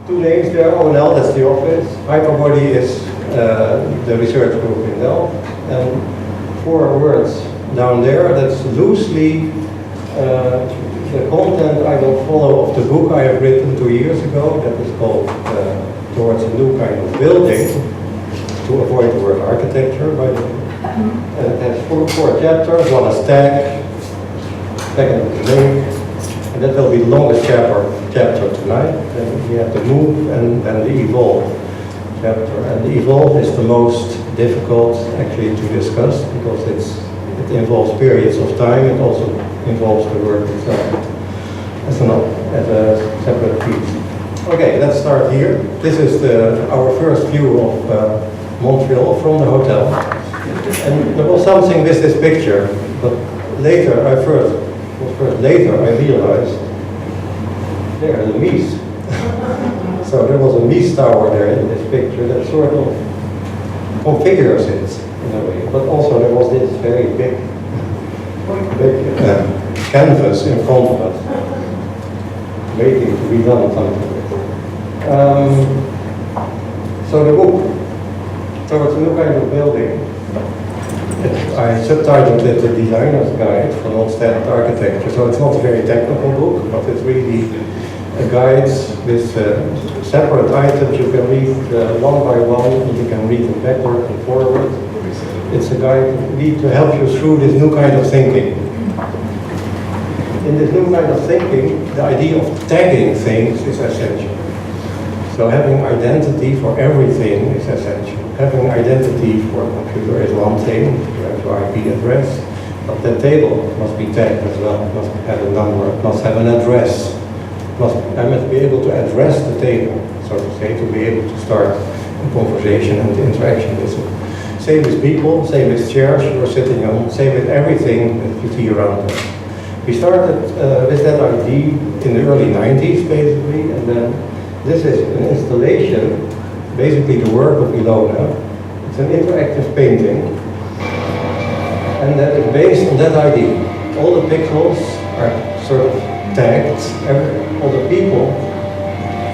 Two names there, ONL, that's the office. Hyperbody is the research group in Delft. And 4 words down there, that's loosely the content I will follow of the book I have written 2 years ago that is called Towards a New Kind of Building, to avoid the word architecture, by the way. And it has four chapters. One is tag, second is link, and that will be the longest chapter tonight. Then we have the move and then the evolve chapter. And the evolve is the most difficult actually to discuss because it involves periods of time. It also involves the work itself as a separate piece. Okay, let's start here. This is our first view of Montreal from the hotel. And there was something with this picture, but later I realized there are the Mies. So there was a Mies tower there in this picture that sort of configures it in a way. But also there was this very big canvas in front of us, waiting to be done something with. So the book, Towards a New Kind of Building, I subtitled it The Designer's Guide for Non-Standard Architecture. So it's not a very technical book, but it's really a guide with separate items you can read one by one, and you can read them backward and forward. It's a guide to help you through this new kind of thinking. In this new kind of thinking, the idea of tagging things is essential. So having identity for everything is essential. Having identity for a computer is one thing, you have your IP address, but the table must be tagged as well. It must have a number, it must have an address. I must be able to address the table, so to say, to be able to start a conversation and interaction with it. Same with people, same with chairs you're sitting on, same with everything that you see around us. We started with that idea in the early 90s, basically, and then this is an installation, basically the work of Ilona. It's an interactive painting, and that is based on that idea. All the pixels are sort of tagged, all the people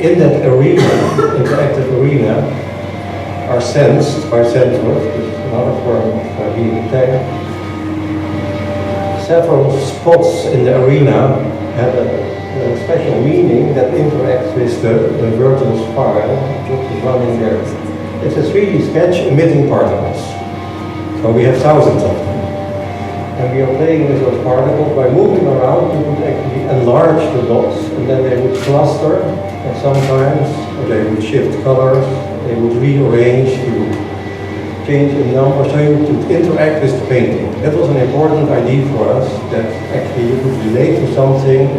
in that arena, interactive arena, are sensed by sensors, which is another form of being tagged. Several spots in the arena have a special meaning that interacts with the Vertens file, which is running there. It's a 3D sketch emitting particles. So we have thousands of them. And we are playing with those particles. By moving around, you could actually enlarge the dots, and then they would cluster, and sometimes they would shift colors, they would rearrange to change in number, so you could interact with the painting. That was an important idea for us, that actually you could relate to something,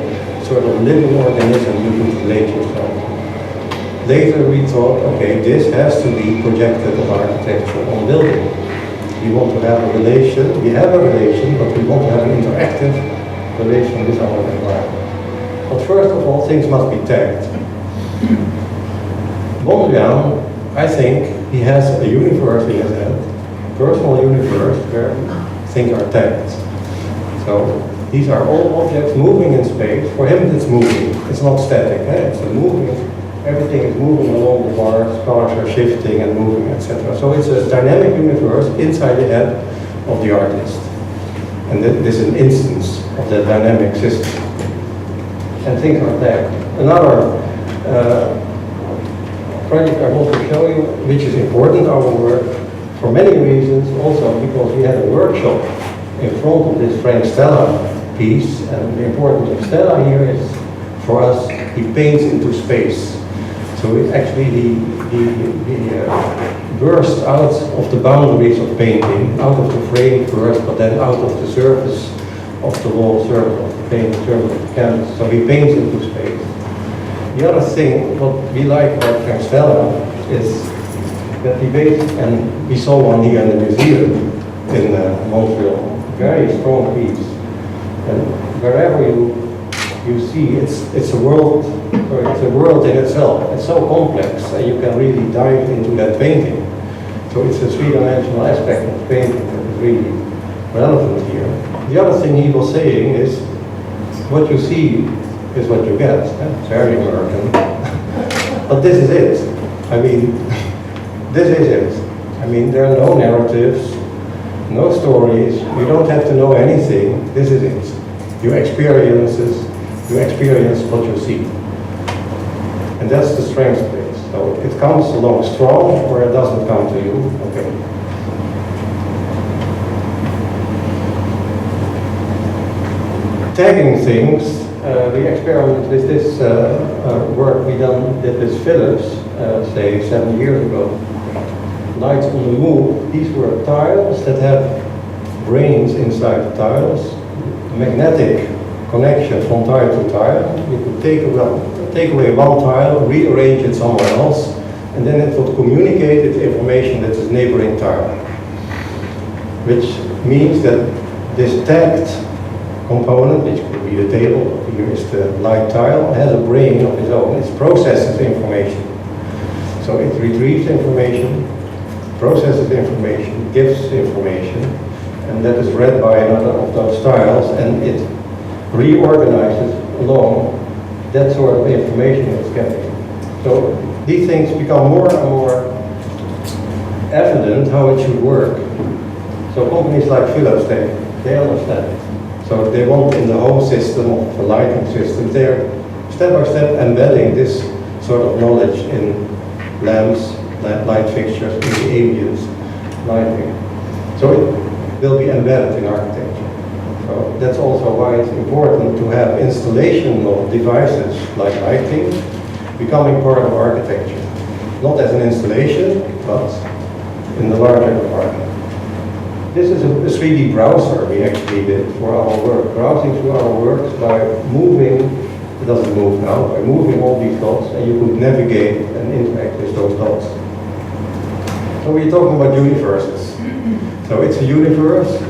sort of living organism you could relate yourself. Later we thought, okay, this has to be projected as architecture on building. We want to have a relation, we have a relation, but we want to have an interactive relation with our environment. But first of all, things must be tagged. Mondrian, I think, he has a universe in his head, a personal universe where things are tagged. So these are all objects moving in space. For him, it's moving. It's not static. It's a moving. Everything is moving along the bars. Cars are shifting and moving, etc. So it's a dynamic universe inside the head of the artist. And this is an instance of that dynamic system. And things are tagged. Another project I want to show you, which is important, our work, for many reasons, also because we had a workshop in front of this Frank Stella piece, and the importance of Stella here is, for us, he paints into space. So it actually, he burst out of the boundaries of painting, out of the frame first, but then out of the surface of the wall, surface of the paint, surface of the canvas. So he paints into space. The other thing, what we like about Frank Stella is that he based, and we saw one here in the museum in Montreal, very strong piece. And wherever you see, it's a world in itself. It's so complex, and you can really dive into that painting. So it's a three-dimensional aspect of painting that is really relevant here. The other thing he was saying is, what you see is what you get. It's very American. But this is it. I mean, this is it. I mean, there are no narratives, no stories. You don't have to know anything. This is it. You experience what you see. And that's the strength of it. So it comes along strong, or it doesn't come to you. Okay. Tagging things, we experiment with this work we did with Philips, say 7 years ago. Lights on the move, these were tiles that have brains inside the tiles, magnetic connection from tile to tile. You could take away one tile, rearrange it somewhere else, and then it would communicate its information with its neighboring tile. Which means that this tagged component, which could be the table, here is the light tile, has a brain of its own. It processes information. So it retrieves information, processes information, gives information, and that is read by another of those tiles, and it reorganizes along that sort of information it's getting. So these things become more and more evident how it should work. So companies like Philips, they understand it. So they want in the home system of the lighting system, they're step by step embedding this sort of knowledge in lamps, light fixtures, in the ambience lighting. So it will be embedded in architecture. So that's also why it's important to have installation of devices like lighting becoming part of architecture. Not as an installation, but in the larger environment. This is a 3D browser we actually did for our work, browsing through our works by moving, it doesn't move now, by moving all these dots, and you could navigate and interact with those dots. So we're talking about universes. So it's a universe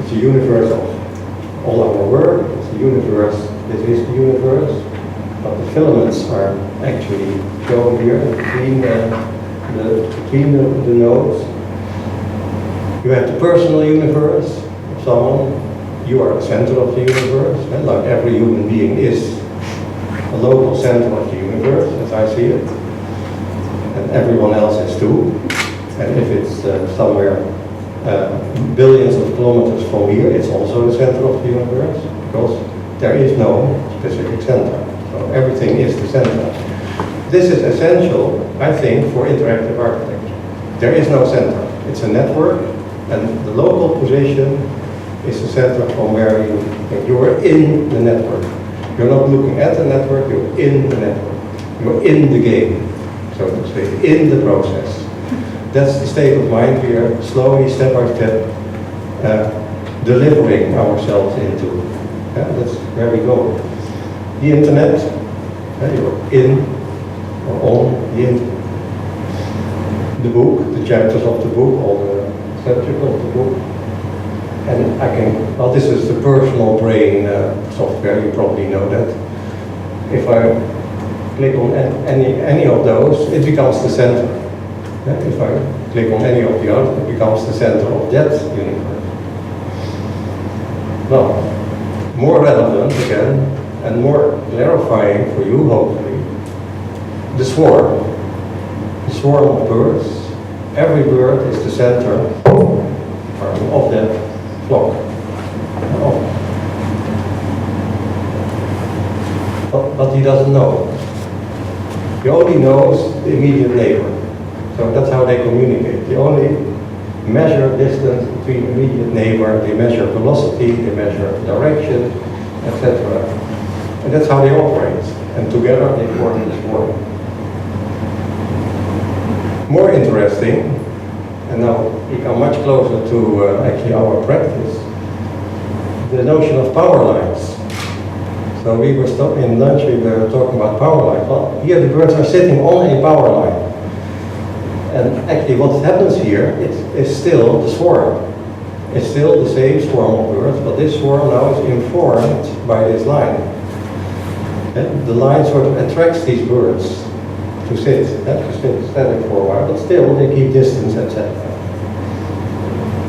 of all our work, it's a universe, this is the universe, but the filaments are actually shown here between the nodes. You have the personal universe of someone. You are the center of the universe, and like every human being is a local center of the universe, as I see it. And everyone else is too. And if it's somewhere billions of kilometers from here, it's also the center of the universe, because there is no specific center. So everything is the center. This is essential, I think, for interactive architecture. There is no center. It's a network. And the local position is the center from where you're in the network. You're not looking at the network, you're in the network. You're in the game, so to say, in the process. That's the state of mind we are slowly, step by step, delivering ourselves into. That's where we go. The internet, you're in or on the internet. The book, the chapters of the book, all the subject of the book, and I can, well, this is the personal brain software, you probably know that. If I click on any of those, it becomes the center. If I click on any of the others, it becomes the center of that universe. Well, more relevant again, and more clarifying for you, hopefully, the swarm of birds. Every bird is the center of that flock. But he doesn't know. He only knows the immediate neighbor. So that's how they communicate. They only measure distance between immediate neighbor, they measure velocity, they measure direction, etc. And that's how they operate. And together they form this swarm. More interesting, and now we come much closer to actually our practice, the notion of power lines. So we were in lunch, we were talking about power lines. Well, here the birds are sitting on a power line. And actually what happens here is still the swarm. It's still the same swarm of birds, but this swarm now is informed by this line. And the line sort of attracts these birds to sit static for a while, but still they keep distance, etc.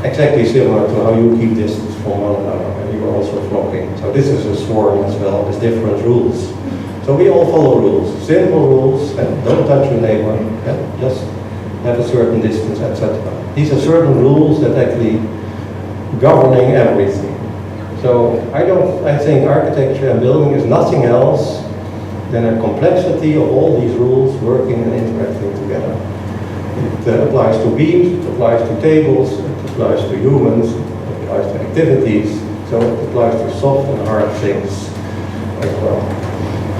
Exactly similar to how you keep distance from one another, and you are also flocking. So this is a swarm as well, with different rules. So we all follow rules, simple rules, and don't touch your neighbor, and just have a certain distance, etc. These are certain rules that actually governing everything. So I think architecture and building is nothing else than a complexity of all these rules working and interacting together. It applies to beams, it applies to tables, it applies to humans, it applies to activities, so it applies to soft and hard things as well.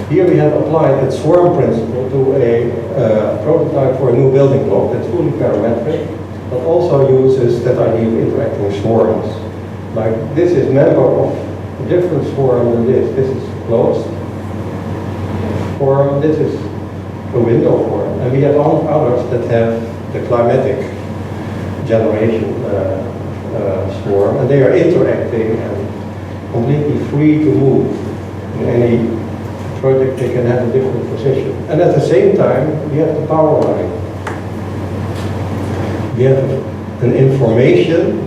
Here we have applied that swarm principle to a prototype for a new building block that's fully parametric, but also uses that idea of interacting swarms. Like this is member of a different swarm than this. This is closed form, this is a window form, and we have others that have the climatic generation swarm, and they are interacting and completely free to move in any project. They can have a different position. And at the same time, we have the power line. We have an information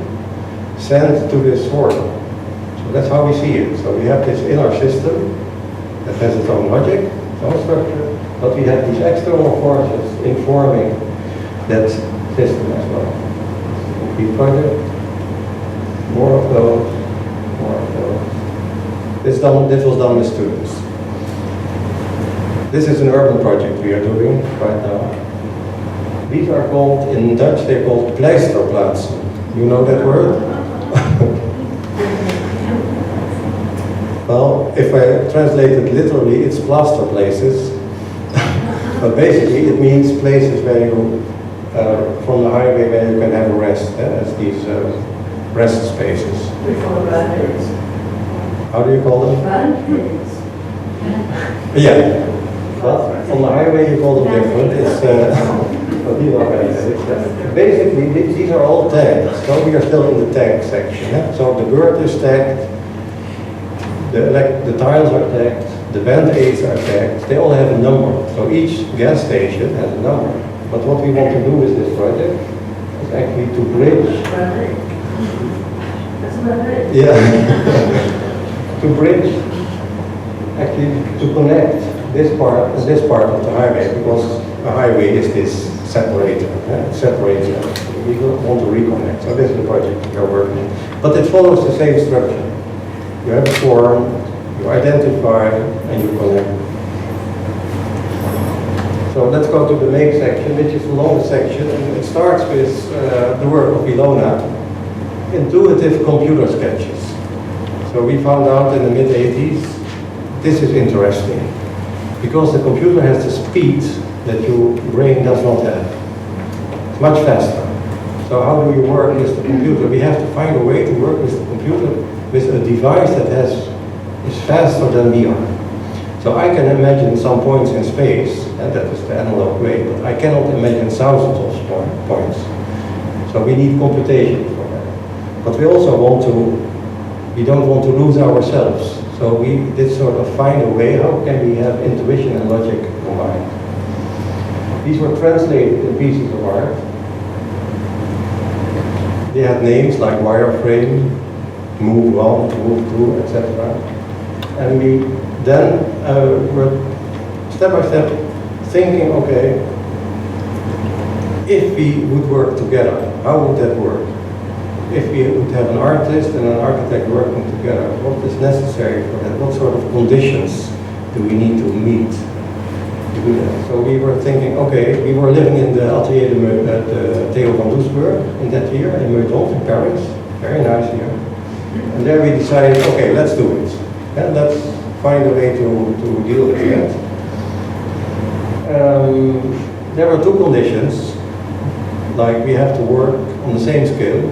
sent to this swarm. So that's how we see it. So we have this inner system that has its own logic, its own structure, but we have these external forces informing that system as well. Complete project, more of those, more of those. This was done with students. This is an urban project we are doing right now. These are called, in Dutch, they're called pleisterplaatsen. You know that word? Well, if I translate it literally, it's plaster places. But basically, it means places where you, from the highway, where you can have a rest, as these rest spaces. We call them boundaries. How do you call them? Boundaries. Yeah. But on the highway you call them different. It's basically these are all tagged. So we are still in the tag section. So the bird is tagged, the tiles are tagged, the band aids are tagged. They all have a number. So each gas station has a number. But what we want to do with this project is actually to bridge. That's about it. Yeah. To bridge, actually to connect this part of the highway, because a highway is this separator. It separates them. We want to reconnect. So this is the project we are working on. But it follows the same structure. You have a form, you identify, and you connect. So let's go to the main section, which is the longest section, and it starts with the work of Ilona, intuitive computer sketches. So we found out in the mid-80s, this is interesting, because the computer has the speed that your brain does not have. It's much faster. So how do we work with the computer? We have to find a way to work with the computer with a device that is faster than we are. So I can imagine some points in space, and that is the analog way, but I cannot imagine thousands of points. So we need computation for that. But we also we don't want to lose ourselves. So we did sort of find a way, how can we have intuition and logic combined? These were translated in pieces of art. They had names like wireframe, move 1, move 2, etc. And we then were step by step thinking, okay, if we would work together, how would that work? If we would have an artist and an architect working together, what is necessary for that? What sort of conditions do we need to meet to do that? So we were thinking, okay, we were living in the Atelier de Theo van Doesburg in that year, in Meudon, in Paris. Very nice year. And there we decided, okay, let's do it. And let's find a way to deal with that. There were two conditions, like we have to work on the same scale.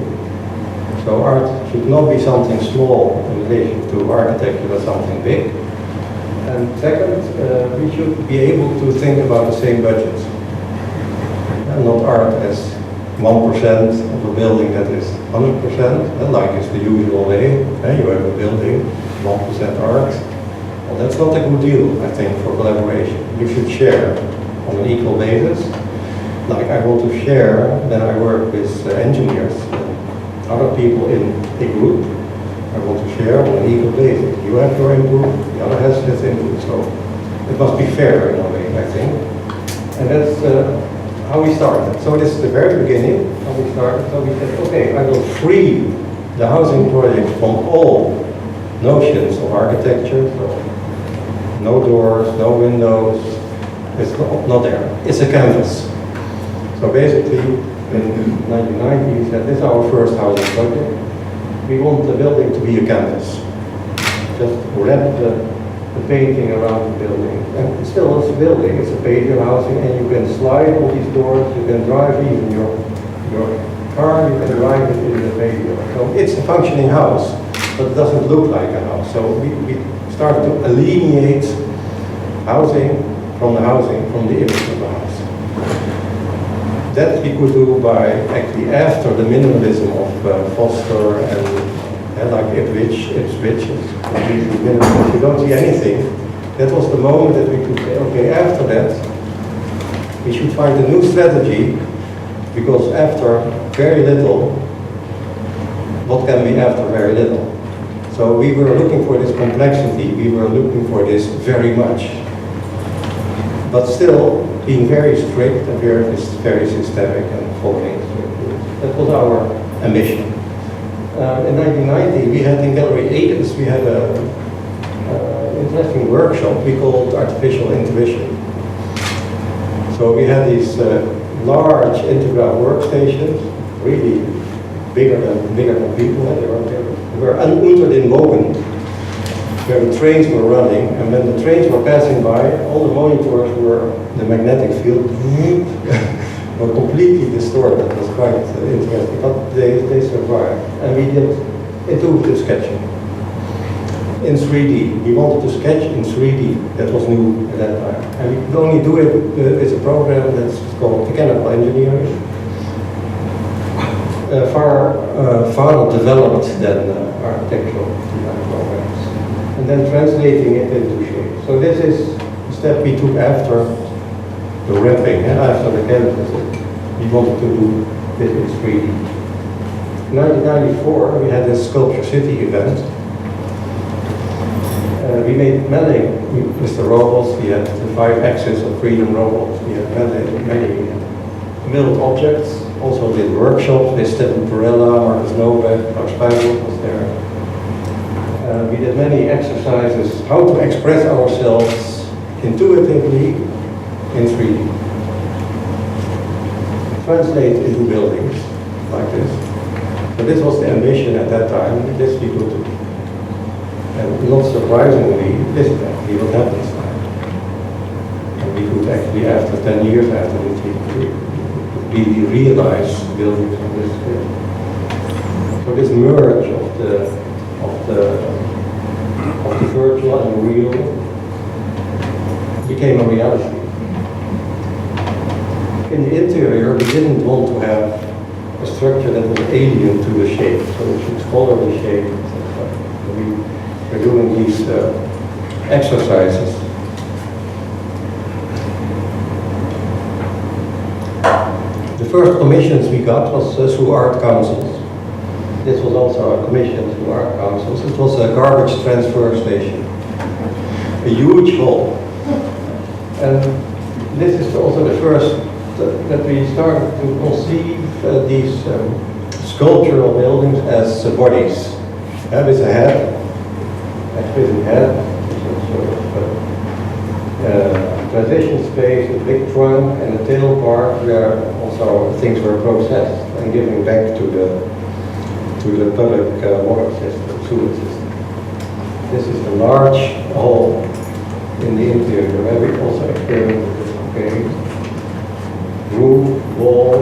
So art should not be something small in relation to architecture, but something big. And second, we should be able to think about the same budget. And not art as 1% of a building that is 100%, like it's the usual way. You have a building, 1% art. Well, that's not a good deal, I think, for collaboration. You should share on an equal basis. Like I want to share, then I work with engineers, other people in a group. I want to share on an equal basis. You have your input, the other has his input. So it must be fair in a way, I think. And that's how we started. So this is the very beginning, how we started. So we said, okay, I will free the housing project from all notions of architecture, so no doors, no windows, it's not there. It's a canvas. So basically, in 1990, we said, this is our first housing project. We want the building to be a canvas. Just wrap the painting around the building. And still, it's a building, it's a patio housing, and you can slide all these doors, you can drive even your car, you can drive it in the patio. So it's a functioning house, but it doesn't look like a house. So we started to alienate housing, from the image of the house. That we could do by actually after the minimalism of Foster and like Ipswich is completely minimalist. You don't see anything. That was the moment that we could say, okay, after that, we should find a new strategy, because after very little, what can be after very little? So we were looking for this complexity, we were looking for this very much, but still being very strict and very systemic and following strict rules. That was our ambition. In 1990, we had in Gallery 8, we had an interesting workshop we called Artificial Intuition. So we had these large integrated workstations, really bigger than people, and they were unterdenbogen, where the trains were running, and when the trains were passing by, all the monitors were, the magnetic field were completely distorted. It was quite interesting, but they survived. And we did intuitive sketching in 3D. We wanted to sketch in 3D. That was new at that time. And we could only do it with a program that's called mechanical engineering. Far developed than architectural design programs. And then translating it into shape. So this is the step we took after the wrapping, after the canvas. We wanted to do this in 3D. In 1994, we had this Sculpture City event. We made many, with the robots, we had the 5 axes of freedom robots. We had many built objects, also did workshops with Stefan Perella, Marcus Novak, Klaus Spijbel was there. We did many exercises, how to express ourselves intuitively in 3D. Translate into buildings like this. So this was the ambition at that time, this we could do. And not surprisingly, this is actually what happens now. And we could actually, after 10 years after this, we really realize buildings on this scale. So this merge of the virtual and the real became a reality. In the interior, we didn't want to have a structure that was alien to the shape, so we should follow the shape, etc. We're doing these exercises. The first commissions we got was through art councils. This was also a commission through art councils. It was a garbage transfer station, a huge hall. And this is also the first that we started to conceive these sculptural buildings as bodies. With a head, exquisite head, sort of transition space, a big trunk, and a tail part where also things were processed and given back to the public water system, sewage system. This is a large hall in the interior where we also experimented with, okay, roof, wall,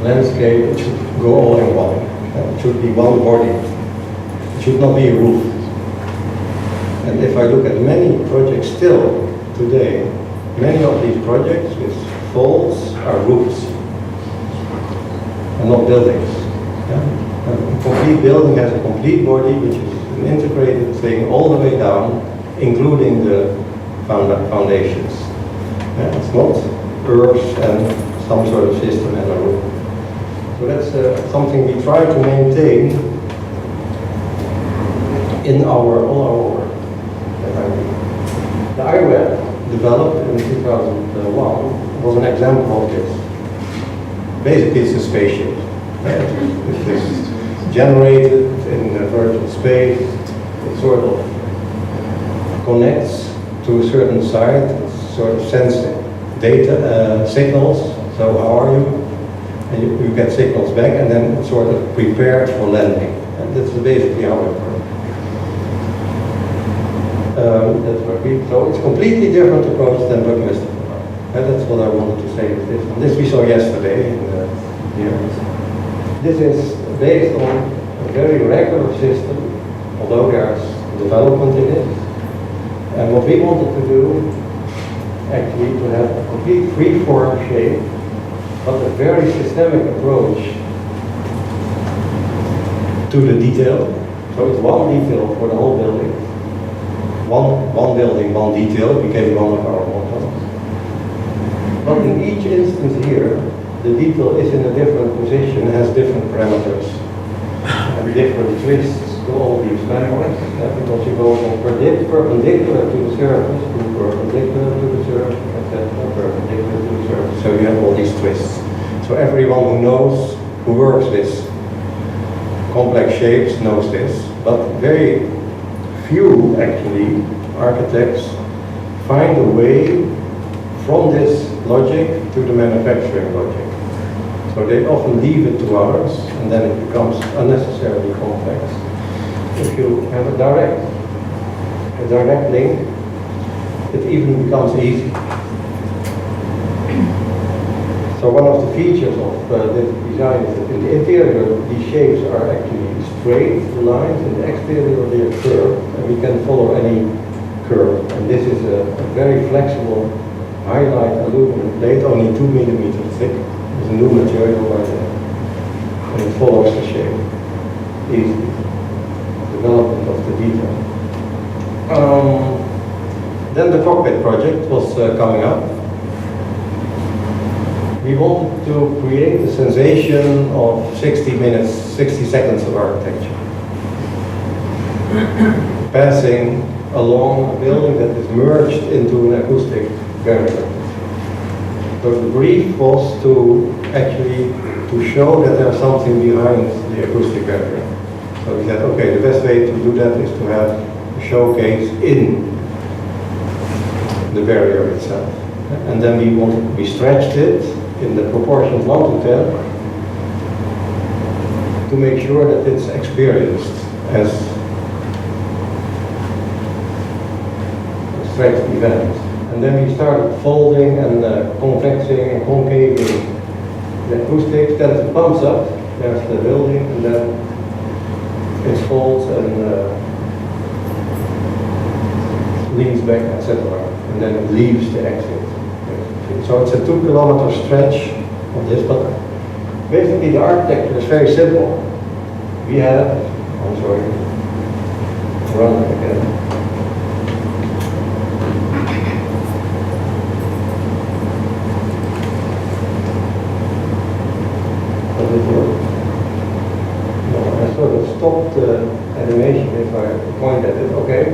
landscape, it should go all in one. It should be one body. It should not be a roof. And if I look at many projects still today, many of these projects with folds are roofs and not buildings. Yeah? A complete building has a complete body, which is an integrated thing all the way down, including the foundations. Yeah, it's not earth and some sort of system and a roof. So that's something we try to maintain in all our work. The IWeb, developed in 2001, was an example of this. Basically, it's a spaceship. Right? It is generated in a virtual space. It sort of connects to a certain site, sort of sends data, signals. So how are you? And you get signals back, and then it's sort of prepared for landing. And that's basically how it works. That's what so it's a completely different approach than urbanism. And that's what I wanted to say with this. And this we saw yesterday in here. This is based on a very regular system, although there's development in it. And what we wanted to do, actually, to have a complete free-form shape, but a very systemic approach to the detail. So it's one detail for the whole building. One building, one detail became one of our mottos. But in each instance here, the detail is in a different position, has different parameters, and different twists to all these memories, because you go from perpendicular to the surface, to perpendicular to the surface, etc., perpendicular to the surface. So you have all these twists. So everyone who knows, who works with complex shapes knows this, but very few, actually, architects find a way from this logic to the manufacturing logic. So they often leave it to others, and then it becomes unnecessarily complex. If you have a direct link, it even becomes easy. So one of the features of this design is that in the interior, these shapes are actually straight lines, in the exterior they are curved, and we can follow any curve. And this is a very flexible highlight aluminum plate, only 2 millimeters thick. It's a new material right there. And it follows the shape easily. Development of the detail. Then the cockpit project was coming up. We wanted to create a sensation of 60 minutes, 60 seconds of architecture. Passing along a building that is merged into an acoustic barrier. So the brief was to actually show that there's something behind the acoustic barrier. So we said, okay, the best way to do that is to have a showcase in the barrier itself. And then we stretched it in the proportions 1 to 10 to make sure that it's experienced as a stretched event. And then we started folding and convexing and concaving the acoustics. Then it pumps up, there's the building, and then it folds and leans back, etc. And then it leaves the exit. So it's a 2 kilometer stretch of this, but basically the architecture is very simple. We have, I'm sorry, run it again. Does it work? No, I sort of stopped the animation if I point at it. Okay.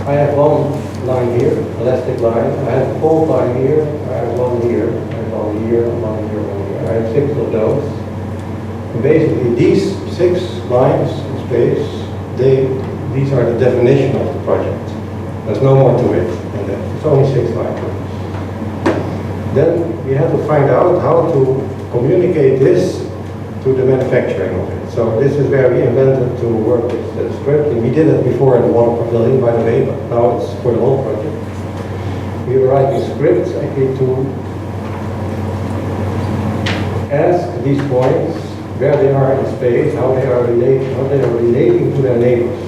I have one line here, elastic line. I have a fold line here. I have one here. I have one here, one here, one here. I have 6 of those. And basically, these 6 lines in space, these are the definition of the project. There's no more to it than that. It's only 6 lines. Then we had to find out how to communicate this to the manufacturing of it. So this is where we invented to work with the script, and we did it before in the one pavilion, by the way, but now it's for the whole project. We were writing scripts actually to ask these points where they are in space, how they are relating to their neighbors.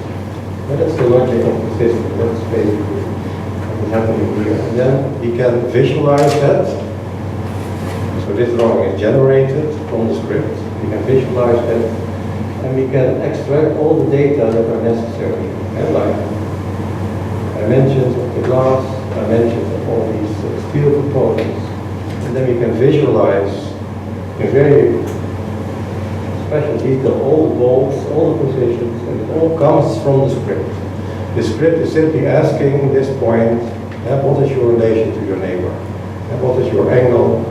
And that's the logic of the system. That's basically what's happening here. And then we can visualize that. So this drawing is generated from the script. We can visualize that, and we can extract all the data that are necessary, and like dimensions of the glass, dimensions of all these steel components, and then we can visualize in very special detail all the bolts, all the positions, and it all comes from the script. The script is simply asking this point, what is your relation to your neighbor? What is your angle,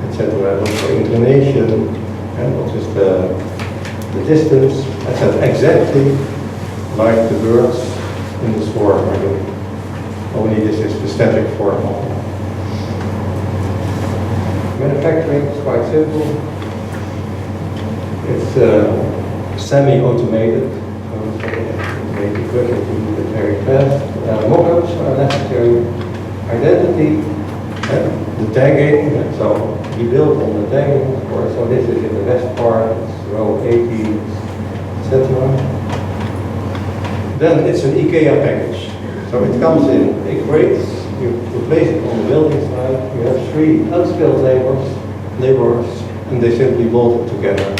etc. What's your inclination, and what is the distance, etc. Exactly like the birds in the storm are doing. Only this is the static form model. Manufacturing is quite simple. It's semi-automated, so make equipment to do it very fast. Mock-ups are necessary. Identity, the tagging, so we build on the tagging, of course. So this is in the west part, it's row 80, etc. Then it's an IKEA package. So it comes in big crates, you place it on the building site, you have 3 unskilled laborers, and they simply bolt it together.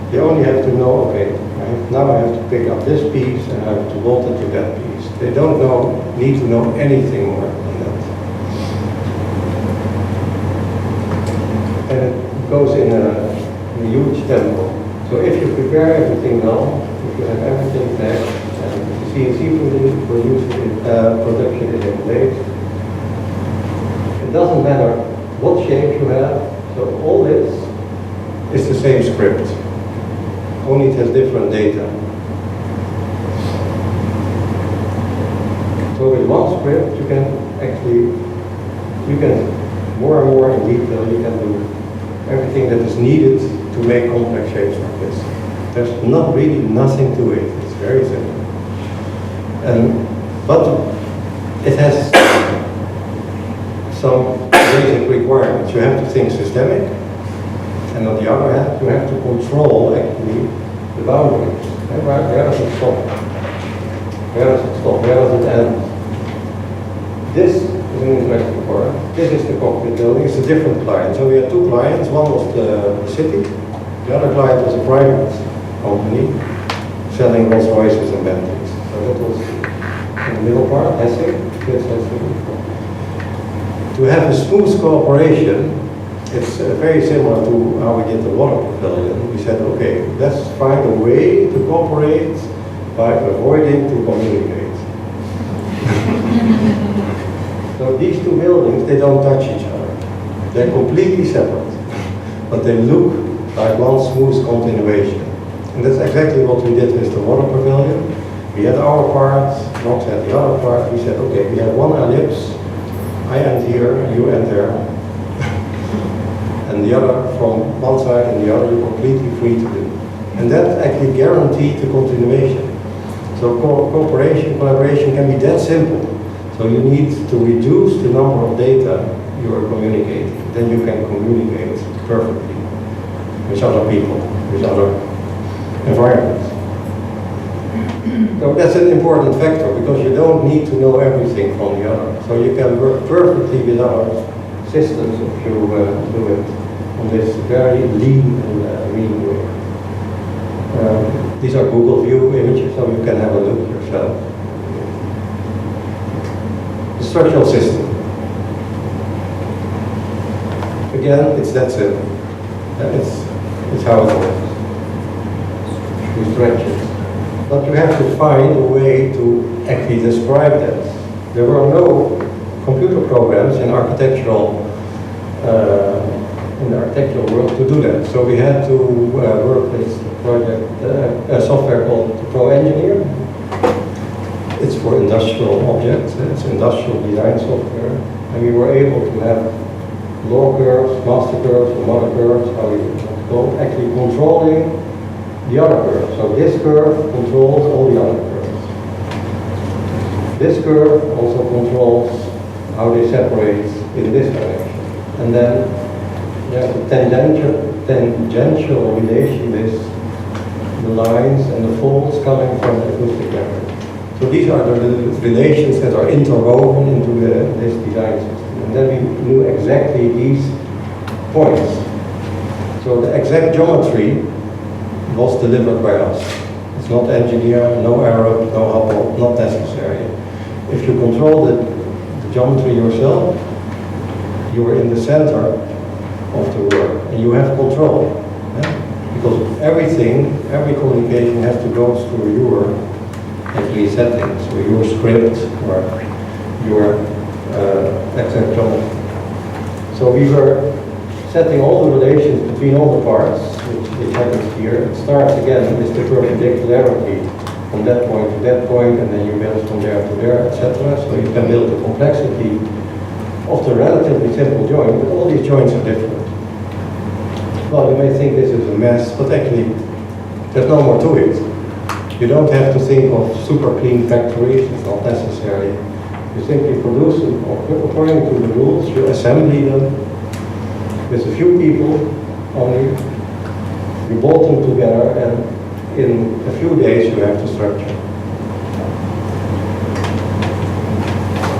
They only have to know, okay, now I have to pick up this piece and I have to bolt it to that piece. They don't need to know anything more than that. And it goes in a huge tempo. So if you prepare everything well, if you have everything tagged, and the CNC production is in place, it doesn't matter what shape you have, so all this is the same script, only it has different data. So with one script you can more and more in detail, you can do everything that is needed to make complex shapes like this. There's not really nothing to it, it's very simple. But it has some basic requirements. You have to think systemic, and on the other hand, you have to control actually the boundaries. Where does it stop? Where does it stop? Where does it end? This is an interesting part. This is the cockpit building. It's a different client. So we had 2 clients. One was the city. The other client was a private company selling Rolls Royces and Bentleys. So that was in the middle part, Hessing. To have a smooth cooperation, it's very similar to how we did the water pavilion. We said, okay, let's find a way to cooperate by avoiding to communicate. So these 2 buildings, they don't touch each other. They're completely separate, but they look like one smooth continuation. And that's exactly what we did with the water pavilion. We had our part, Knox had the other part. We said, okay, we have one ellipse. I end here, you end there. And the other from one side and the other, you're completely free to do. And that actually guaranteed the continuation. So cooperation, collaboration can be that simple. So you need to reduce the number of data you are communicating. Then you can communicate perfectly with other people, with other environments. So that's an important factor, because you don't need to know everything from the other. So you can work perfectly with other systems if you do it on this very lean and mean way. These are Google View images, so you can have a look yourself. The structural system. Again, it's that simple. It's how it works. You stretch it. But you have to find a way to actually describe that. There were no computer programs in architectural in the architectural world to do that. So we had to work with a software called Pro Engineer. It's for industrial objects. It's industrial design software, and we were able to have law curves, master curves, or mother curves, how we call it, actually controlling the other curve. So this curve controls all the other curves. This curve also controls how they separate in this direction. And then there's a tangential relation with the lines and the folds coming from the acoustic memory. So these are the relations that are interwoven into this design system. And then we knew exactly these points. So the exact geometry was delivered by us. It's not engineered, no Arab, no Hubble, not necessary. If you control the geometry yourself, you are in the center of the work, and you have control. Yeah? Because everything, every communication has to go through your actually setting. So your script or your exact job. So we were setting all the relations between all the parts, which happens here. It starts again with the perpendicularity from that point to that point, and then you build from there to there, etc. So you can build the complexity of the relatively simple joint, but all these joints are different. Well, you may think this is a mess, but actually there's no more to it. You don't have to think of super clean factories, it's not necessary. You simply produce them according to the rules, you assembly them with a few people only, you bolt them together, and in a few days you have the structure.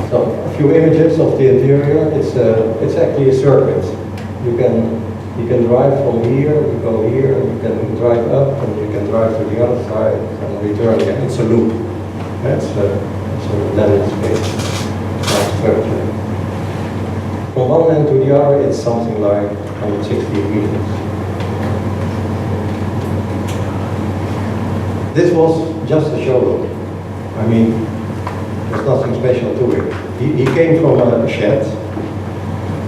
So, a few images of the interior. It's actually a circuit. You can drive from here, you go here, you can drive up, and you can drive to the other side and return again. It's a loop. That's a landing space structure. From one end to the other, it's something like 160 meters. This was just a showroom. I mean, there's nothing special to it. He came from a shed,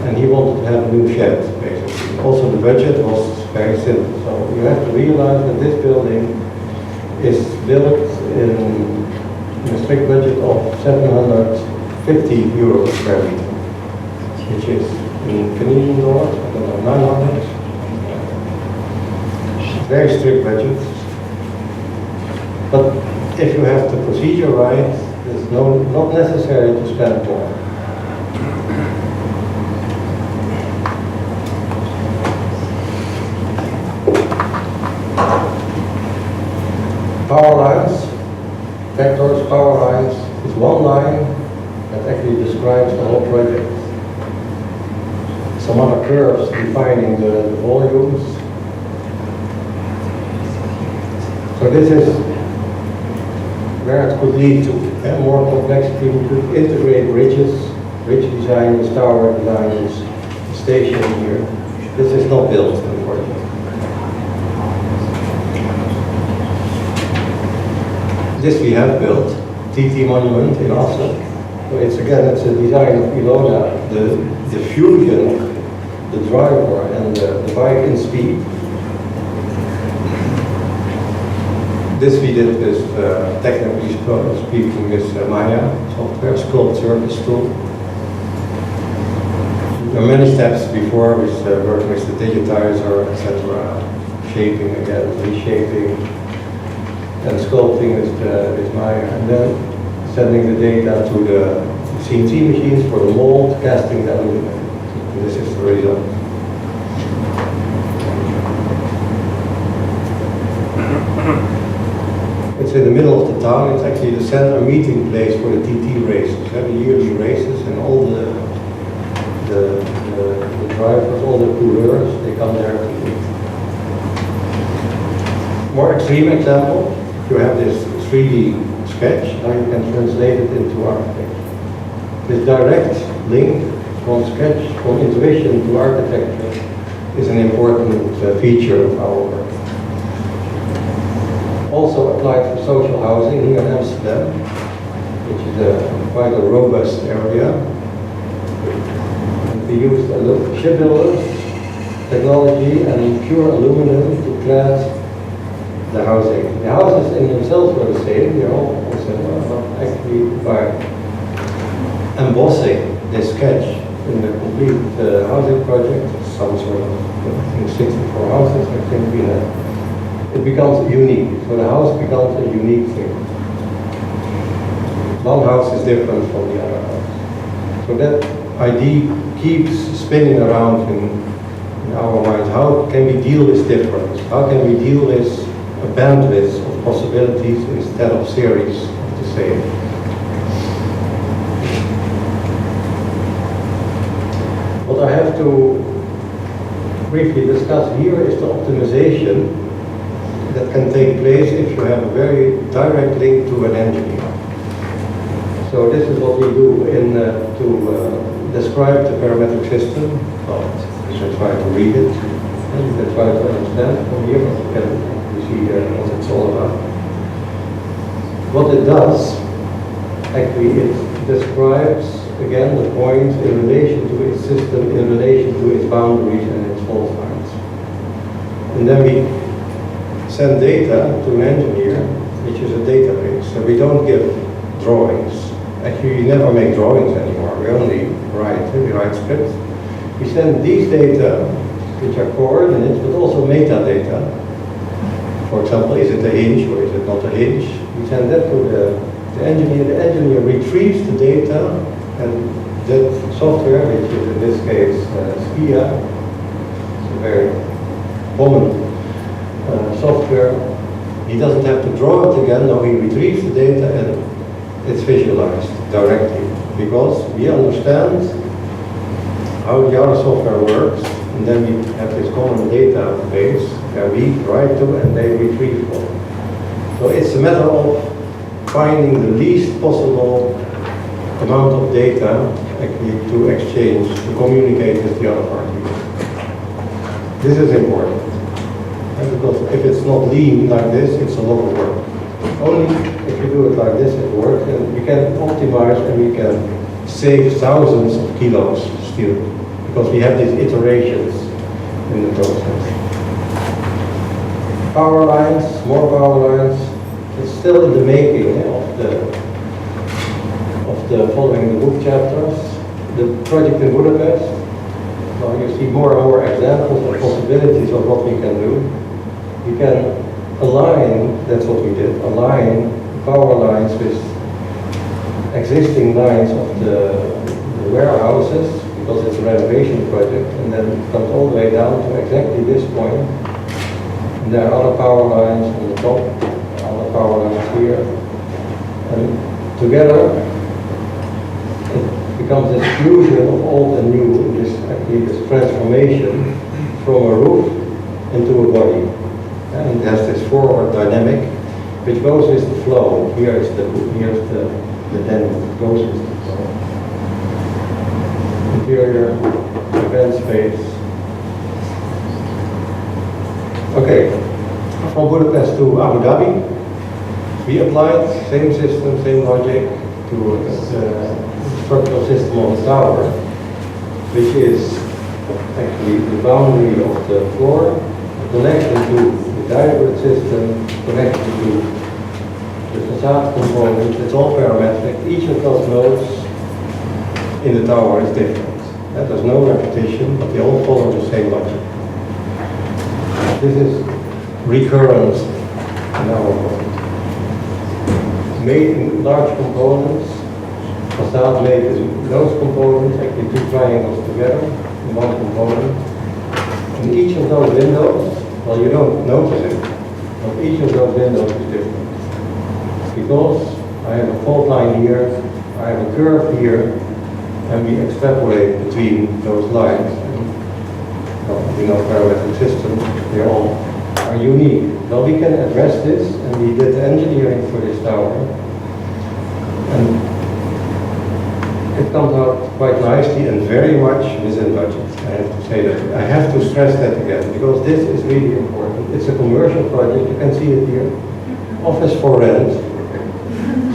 and he wanted to have a new shed, basically. Also, the budget was very simple. So you have to realize that this building is built in a strict budget of 750 euros per meter, which is in Canadian dollars, I don't know, 900. Very strict budget. But if you have the procedure right, it's not necessary to spend more. Power lines, vectors, power lines, is one line that actually describes the whole project. Some other curves defining the volumes. So this is where it could lead to. More complexity, we could integrate bridge design with tower design with station here. This is not built, unfortunately. This we have built, TT Monument in Oslo. So it's a design of Ilona, the fusion, the driver and the bike in speed. This we did with, technically speaking, with Maya software, sculpt surface tool. There are many steps before with working with the digitizer, etc. Shaping again, reshaping, and sculpting with Maya, and then sending the data to the CNC machines for the mold, casting them, and this is the result. It's in the middle of the town. It's actually the center meeting place for the TT races, the yearly races, and all the drivers, all the coureurs, they come there to meet. More extreme example, you have this 3D sketch, now you can translate it into architecture. This direct link from sketch, from intuition to architecture, is an important feature of our work. Also applied for social housing here in Amsterdam, which is quite a robust area. And we used shipbuilders, technology, and pure aluminum to clad the housing. The houses in themselves were the same, they're all similar, but actually by embossing this sketch in the complete housing project, some sort of, I think 64 houses, I think we had. It becomes unique. So the house becomes a unique thing. One house is different from the other house. So that idea keeps spinning around in our minds. How can we deal with difference? How can we deal with a bandwidth of possibilities instead of series of the same? What I have to briefly discuss here is the optimization that can take place if you have a very direct link to an engineer. So this is what we do to describe the parametric system. Well, you can try to read it, and you can try to understand from here, but you see what it's all about. what it does, actually it describes again the point in relation to its system, in relation to its boundaries and its fault lines. And then we send data to an engineer, which is a database. So we don't give drawings. Actually, we never make drawings anymore. We only write scripts. We send these data, which are coordinates, but also metadata. For example, is it a hinge or is it not a hinge? We send that to the engineer. The engineer retrieves the data, and that software, which is in this case SPIA, it's a very common software, he doesn't have to draw it again. No, he retrieves the data and it's visualized directly, because we understand how the other software works, and then we have this common database where we write to and they retrieve from. So it's a matter of finding the least possible amount of data actually to exchange, to communicate with the other party. This is important. Because if it's not lean like this, it's a lot of work. Only if you do it like this, it works, and we can optimize and we can save thousands of kilos still, because we have these iterations in the process. Power lines, more power lines, it's still in the making of the following the book chapters. The project in Budapest, well, you see more and more examples of possibilities of what we can do. We can align, that's what we did, align power lines with existing lines of the warehouses, because it's a renovation project, and then it comes all the way down to exactly this point. And there are other power lines on the top, other power lines here. And together, it becomes this fusion of old and new, this transformation from a roof into a body. And it has this forward dynamic, which goes with the flow. Here's the dynamic that goes with the flow. Interior, event space. Okay, from Budapest to Abu Dhabi, we applied same system, same logic to the structural system of the tower, which is actually the boundary of the floor, connection to the diagram system, connection to the facade component. It's all parametric. Each of those nodes in the tower is different. There's no repetition, but they all follow the same logic. This is recurrence in our world. Made in large components, facade made in those components, actually two triangles together in one component. And each of those windows, well, you don't notice it, but each of those windows is different. Because I have a fault line here, I have a curve here, and we extrapolate between those lines. And, well, you know, parametric systems, they all are unique. Well, we can address this, and we did the engineering for this tower. And it comes out quite nicely and very much within budget. I have to say that. I have to stress that again, because this is really important. It's a commercial project, you can see it here. Office for rent.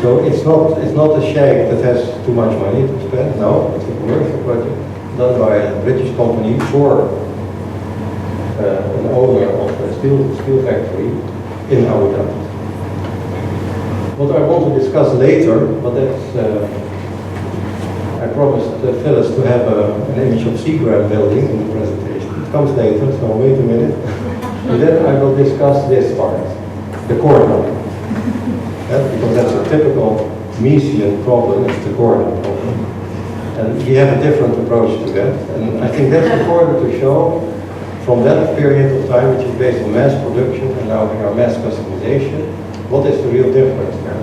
So it's not a shack that has too much money to spend. No, it's a commercial project done by a British company for an owner of a steel factory in Abu Dhabi. What I want to discuss later, but that's I promised Phyllis to have an image of Seagram building in the presentation. It comes later, so wait a minute. And then I will discuss this part, the corner. Because that's a typical Miesian problem, it's the corner problem. And we have a different approach to that. And I think that's important to show from that period of time, which is based on mass production, and now we are mass customization, what is the real difference there?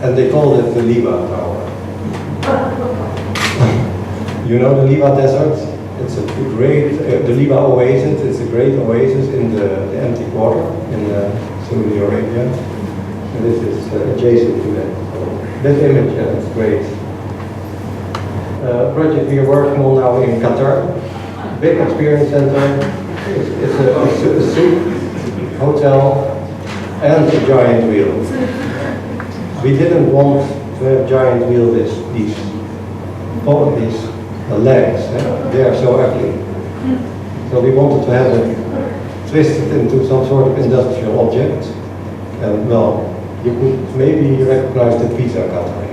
And they called it the Liwa Tower. You know the Liwa Desert? It's a great, the Liwa Oasis, it's a great oasis in the empty quarter in Saudi Arabia. And this is adjacent to that. So this image, it's great. Project we are working on now in Qatar. Big experience center, It's a soup, hotel, and a giant wheel. We didn't want to have giant wheel these legs. They are so ugly. So we wanted to have it twisted into some sort of industrial object. And well, you could maybe recognize the pizza cutter.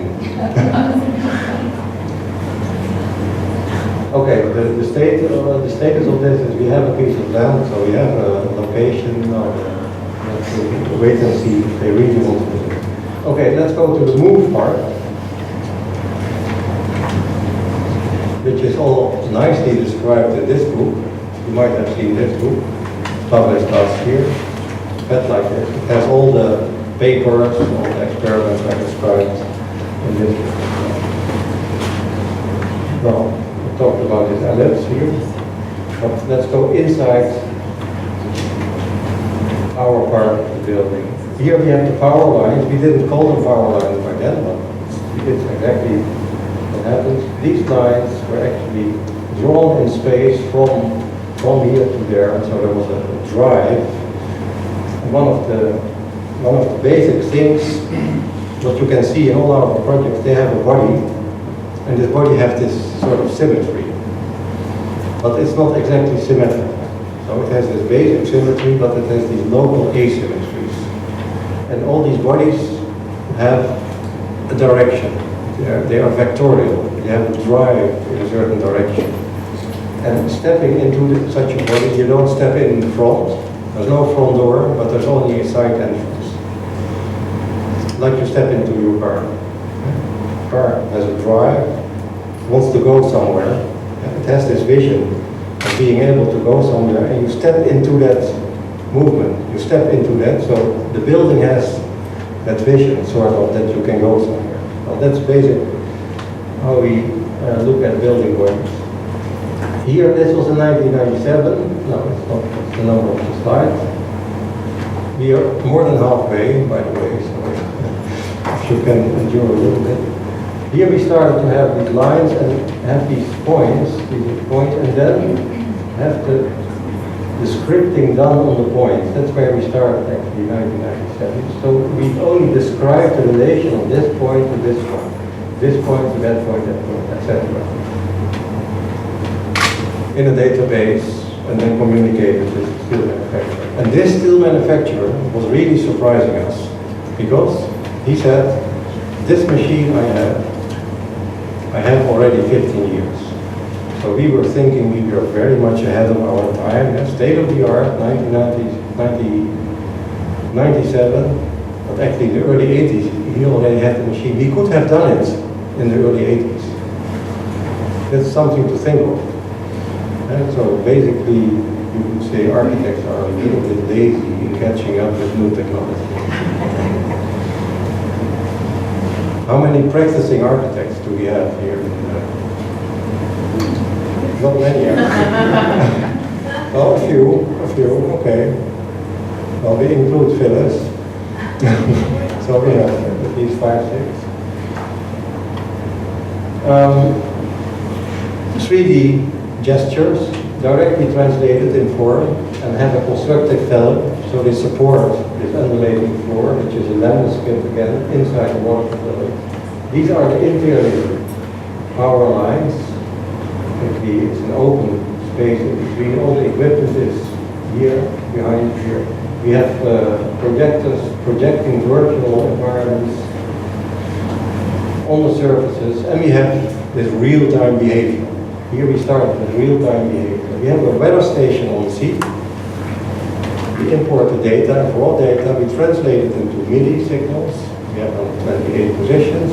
Okay, the status of this is we have a piece of land, so we have a location. Now let's wait and see if they really want to do it. Okay, let's go to the move part, which is all nicely described in this book. You might have seen this book, published last year. But like this, it has all the papers, all the experiments I described in this book. Well, we talked about this ellipse here, but let's go inside our part of the building. Here we have the power lines. We didn't call them power lines by then, but it's exactly what happens. These lines were actually drawn in space from here to there, and so there was a drive. One of the basic things, what you can see in all our projects, they have a body, and this body has this sort of symmetry, but it's not exactly symmetrical. So it has this basic symmetry, but it has these local asymmetries. And all these bodies have a direction. They are vectorial. They have a drive in a certain direction. And stepping into such a body, you don't step in front. There's no front door, but there's only a side entrance. Like you step into your car. The car has a drive, wants to go somewhere. It has this vision of being able to go somewhere, and you step into that movement. You step into that, so the building has that vision, sort of, that you can go somewhere. Well, that's basically how we look at building bodies. Here, this was in 1997. No, it's not the number of the slide. We are more than halfway, by the way, so if you can endure a little bit. Here we started to have these lines and have these points, and then have the scripting done on the points. That's where we started actually in 1997. So we only described the relation of this point to this point to that point, etc. in a database, and then communicated with the steel manufacturer. And this steel manufacturer was really surprising us, because he said, this machine I have already 15 years. So we were thinking we were very much ahead of our time, state of the art, 1997, but actually in the early 80s, he already had the machine. We could have done it in the early 80s. That's something to think of. And so basically, you could say architects are a little bit lazy in catching up with new technology. How many practicing architects do we have here? Not many, actually. Well, a few, okay. Well, we include Phyllis. So we have at least 5, 6. 3D gestures directly translated in form and have a constructive value, so they support this undulating floor, which is a landscape again inside the water facility. These are the interior power lines. It's an open space in between. All the equipment is here, behind here. We have projectors projecting virtual environments on the surfaces, and we have this real-time behavior. Here we start with real-time behavior. We have a weather station on the sea. We import the data, raw data, we translate it into MIDI signals. We have 28 positions,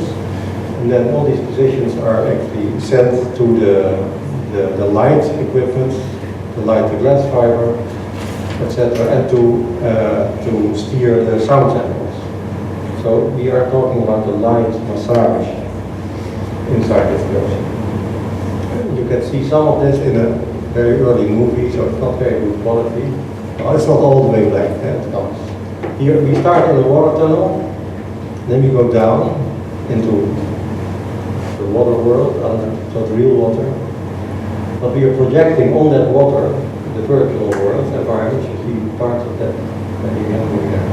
and then all these positions are actually sent to the light equipment, the light to glass fiber, etc., and to steer the sound channels. So we are talking about the light massage inside this building. You can see some of this in a very early movie, so it's not very good quality. Well, it's not all the way black, it comes. Here we start in the water tunnel, then we go down into the water world, so it's real water. But we are projecting on that water the virtual world environment, you see parts of that again over there.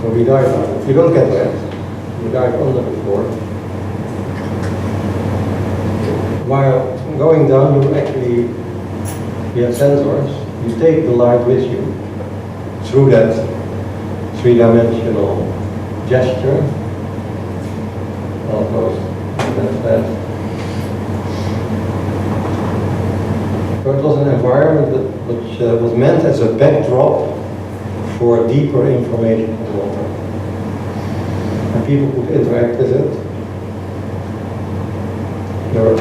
So we dive on it. You don't get wet. You dive under the floor. While going down, you have sensors. You take the light with you through that three-dimensional gesture. Almost. That's that. So it was an environment which was meant as a backdrop for deeper information on water. And people could interact with it. There was, I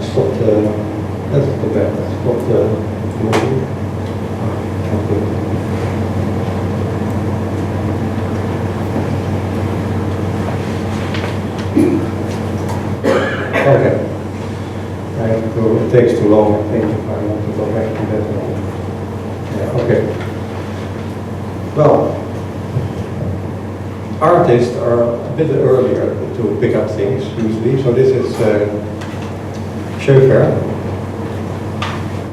stopped, that's the bad, I stopped the movie. Okay. It takes too long, I think, if I want to go back to that one. Yeah, okay. Well, artists are a bit earlier to pick up things, usually. So this is Schoeffer,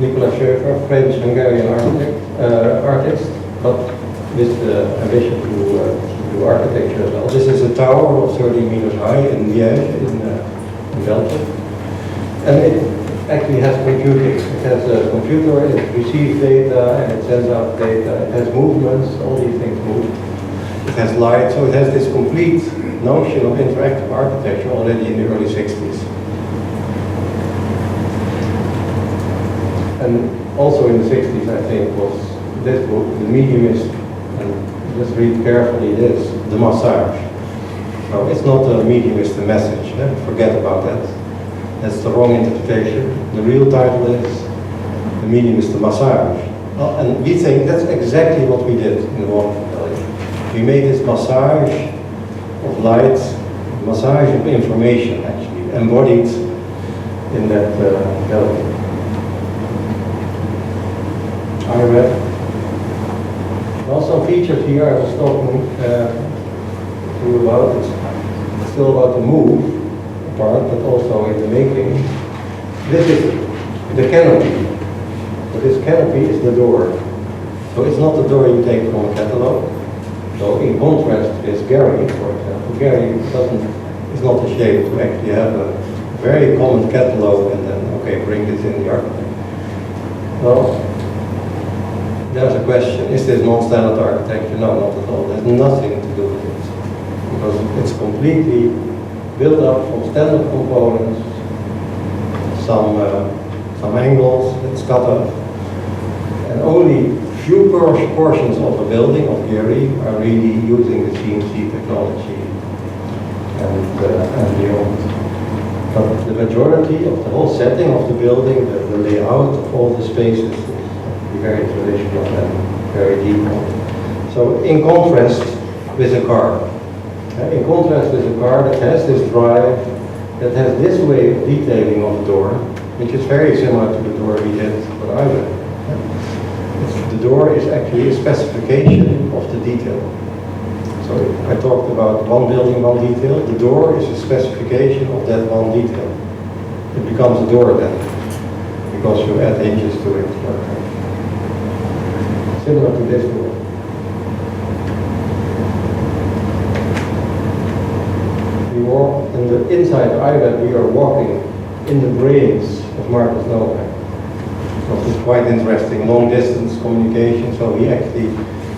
Nicolas Schoeffer, French-Hungarian artist, but with the ambition to do architecture as well. This is a tower of 30 meters high in Liège, in Belgium. And it actually has computing. It has a computer, it receives data, and it sends out data. It has movements, all these things move. It has light, so it has this complete notion of interactive architecture already in the early 60s. And also in the 60s, I think, was this book, The Mediumist, and just read carefully this, The Massage. So it's not a mediumist message, forget about that. That's the wrong interpretation. The real title is The Medium is the Massage. Well, and we think that's exactly what we did in the Wonderful Valley. We made this massage of light, massage of information actually, embodied in that gallery. I read. Well, some features here I was talking to you about. It's still about the move part, but also in the making. This is the canopy. So this canopy is the door. So it's not the door you take from a catalog. So in contrast with Gary, for example, Gary is not ashamed to actually have a very common catalog and then, okay, bring this in the architect. Well, there's a question, is this non-standard architecture? No, not at all. There's nothing to do with it. Because it's completely built up from standard components, some angles, it's cut off, and only few portions of a building of Gary are really using the CNC technology and beyond. But the majority of the whole setting of the building, the layout of all the spaces is very traditional and very deep. So in contrast with a car. In contrast with a car that has this drive, that has this way of detailing of the door, which is very similar to the door we did for Ivan. The door is actually a specification of the detail. So I talked about one building, one detail. The door is a specification of that one detail. It becomes a door then, because you add hinges to it. Similar to this door. In the inside IBET, we are walking in the brains of Marcus Novak. So it's quite interesting, long distance communication. So he actually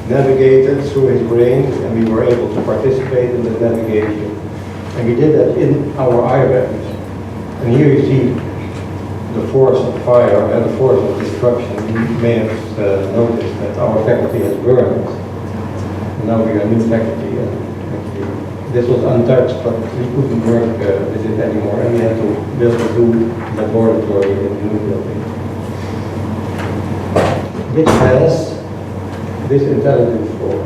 navigated through his brain, and we were able to participate in the navigation. And we did that in our IBET. And here you see the force of fire and the force of destruction. You may have noticed that our faculty has burned. And now we are a new faculty. This was untouched, but we couldn't work with it anymore, and we had to build a new laboratory in the new building, which has this intelligence floor,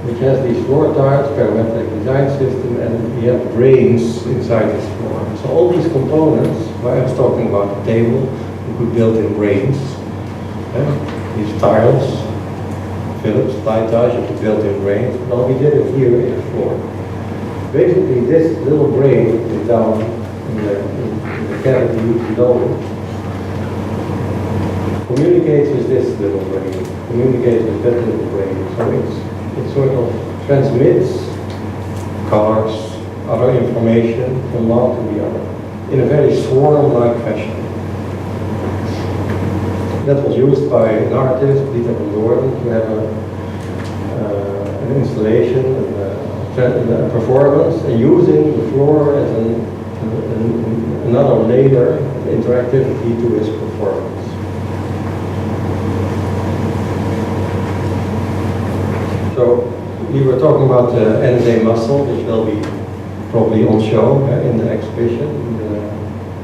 which has these floor tiles, parametric design system, and we have brains inside this floor. So all these components, I was talking about the table, you could build in brains. These tiles, Phillips, light tiles, you could build in brains. Well, we did it here in the floor. Basically, this little brain is down in the cavity below communicates with this little brain, communicates with that little brain. So it sort of transmits colors, other information from one to the other in a very swarm-like fashion. That was used by an artist, Dieter van Doorn, to have an installation, a performance, and using the floor as another layer of interactivity to his performance. So we were talking about the NSA muscle, which will be probably on show in the exhibition, in the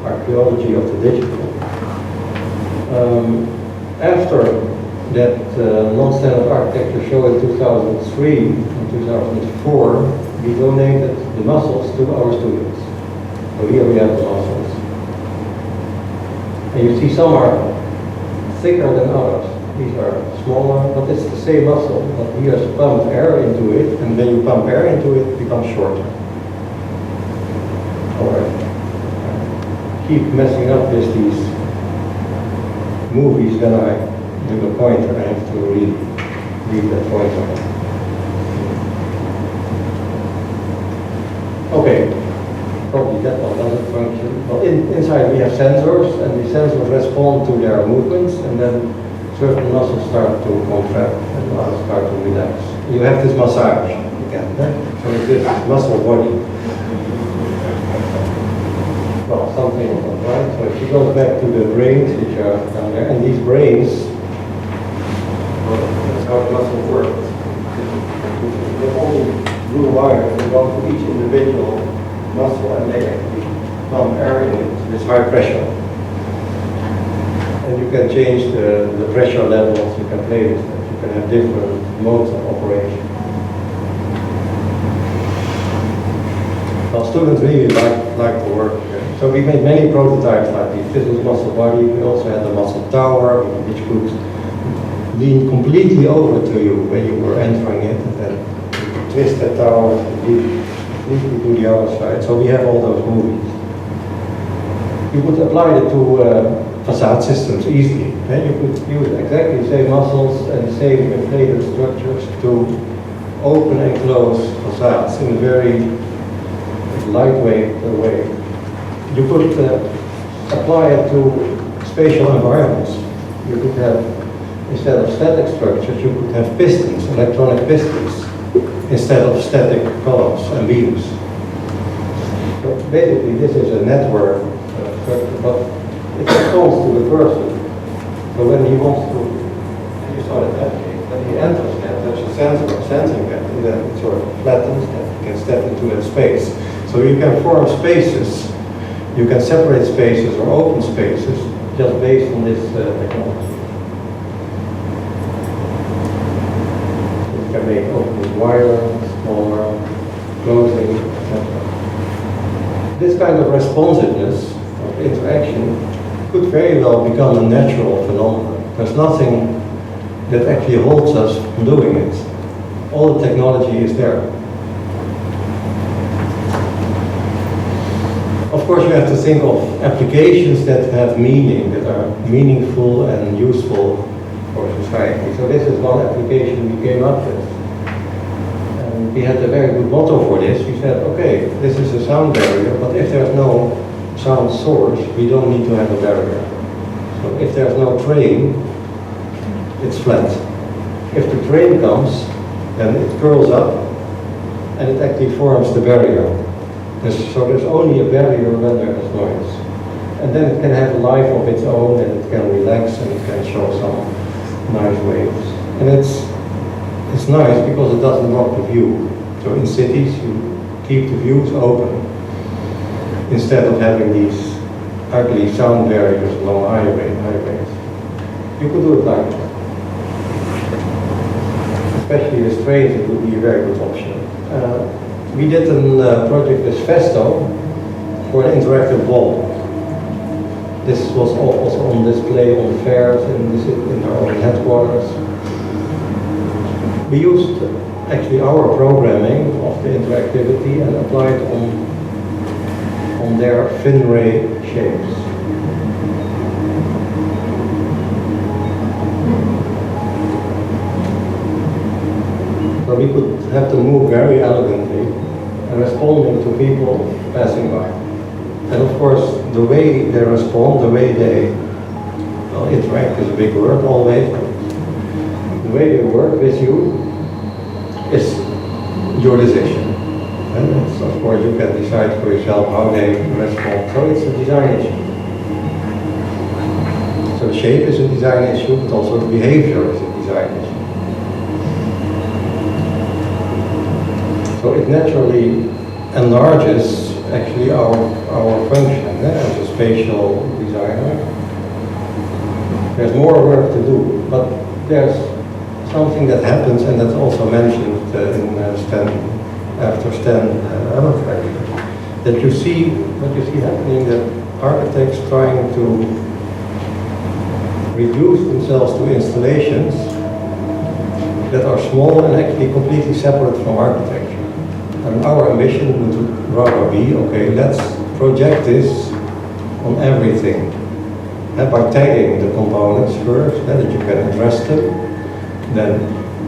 archaeology of the digital. After that non-standard architecture show in 2003 and 2004, we donated the muscles to our students. So here we have the muscles. And you see some are thicker than others. These are smaller, but it's the same muscle. But you just pump air into it, and when you pump air into it, it becomes shorter. Alright. Keep messing up with these movies, then I do the pointer. I have to really read that pointer. Okay, probably that one doesn't function. Well, inside we have sensors, and the sensors respond to their movements, and then certain muscles start to contract and others start to relax. You have this massage again. So it's this muscle body. Well, something right. So if you go back to the brains which are down there, and these brains, well, that's how the muscle works. They're only blue wires, and go to each individual muscle, and they actually pump air in it with high pressure. And you can change the pressure levels, you can play with it, you can have different modes of operation. Well, students really like to work here. So we made many prototypes like this. This was muscle body. We also had the muscle tower, which could lean completely over to you when you were entering it, and then you could twist that tower completely to the other side. So we have all those movies. You could apply it to facade systems easily. Then you could use exactly the same muscles and the same inflated structures to open and close facades in a very lightweight way. You could apply it to spatial environments. You could have, instead of static structures, you could have pistons, electronic pistons, instead of static columns and beams. So basically this is a network structure, but it responds to the person. So when he wants to, and you saw that actually, when he enters that, there's a sensor sensing that, and then it sort of flattens that, you can step into that space. So you can form spaces, you can separate spaces or open spaces just based on this technology. So you can make opening wider, smaller, closing, etc. This kind of responsiveness of interaction could very well become a natural phenomenon. There's nothing that actually holds us from doing it. All the technology is there. Of course, you have to think of applications that have meaning, that are meaningful and useful for society. So this is one application we came up with. And we had a very good motto for this. We said, okay, this is a sound barrier, but if there's no sound source, we don't need to have a barrier. So if there's no train, it's flat. If the train comes, then it curls up and it actually forms the barrier. So there's only a barrier when there is noise. And then it can have a life of its own, and it can relax, and it can show some nice waves. And it's nice because it doesn't block the view. So in cities, you keep the views open instead of having these ugly sound barriers along highways. You could do it like that. Especially with trains, it would be a very good option. We did a project with Festo for an interactive wall. This was also on display on fairs in our own headquarters. We used actually our programming of the interactivity and applied on on their fin ray shapes. So we could have them move very elegantly and responding to people passing by. And of course, the way they respond, the way they interact is a big word always. The way they work with you is your decision. And it's, of course, you can decide for yourself how they respond. So it's a design issue. So the shape is a design issue, but also the behavior is a design issue. So it naturally enlarges actually our function as a spatial designer. There's more work to do, but there's something that happens, and that's also mentioned after Stan that you see what you see happening, that architects trying to reduce themselves to installations that are small and actually completely separate from architecture. And our ambition would rather be, okay, let's project this on everything. And by tagging the components first, that you can address them, then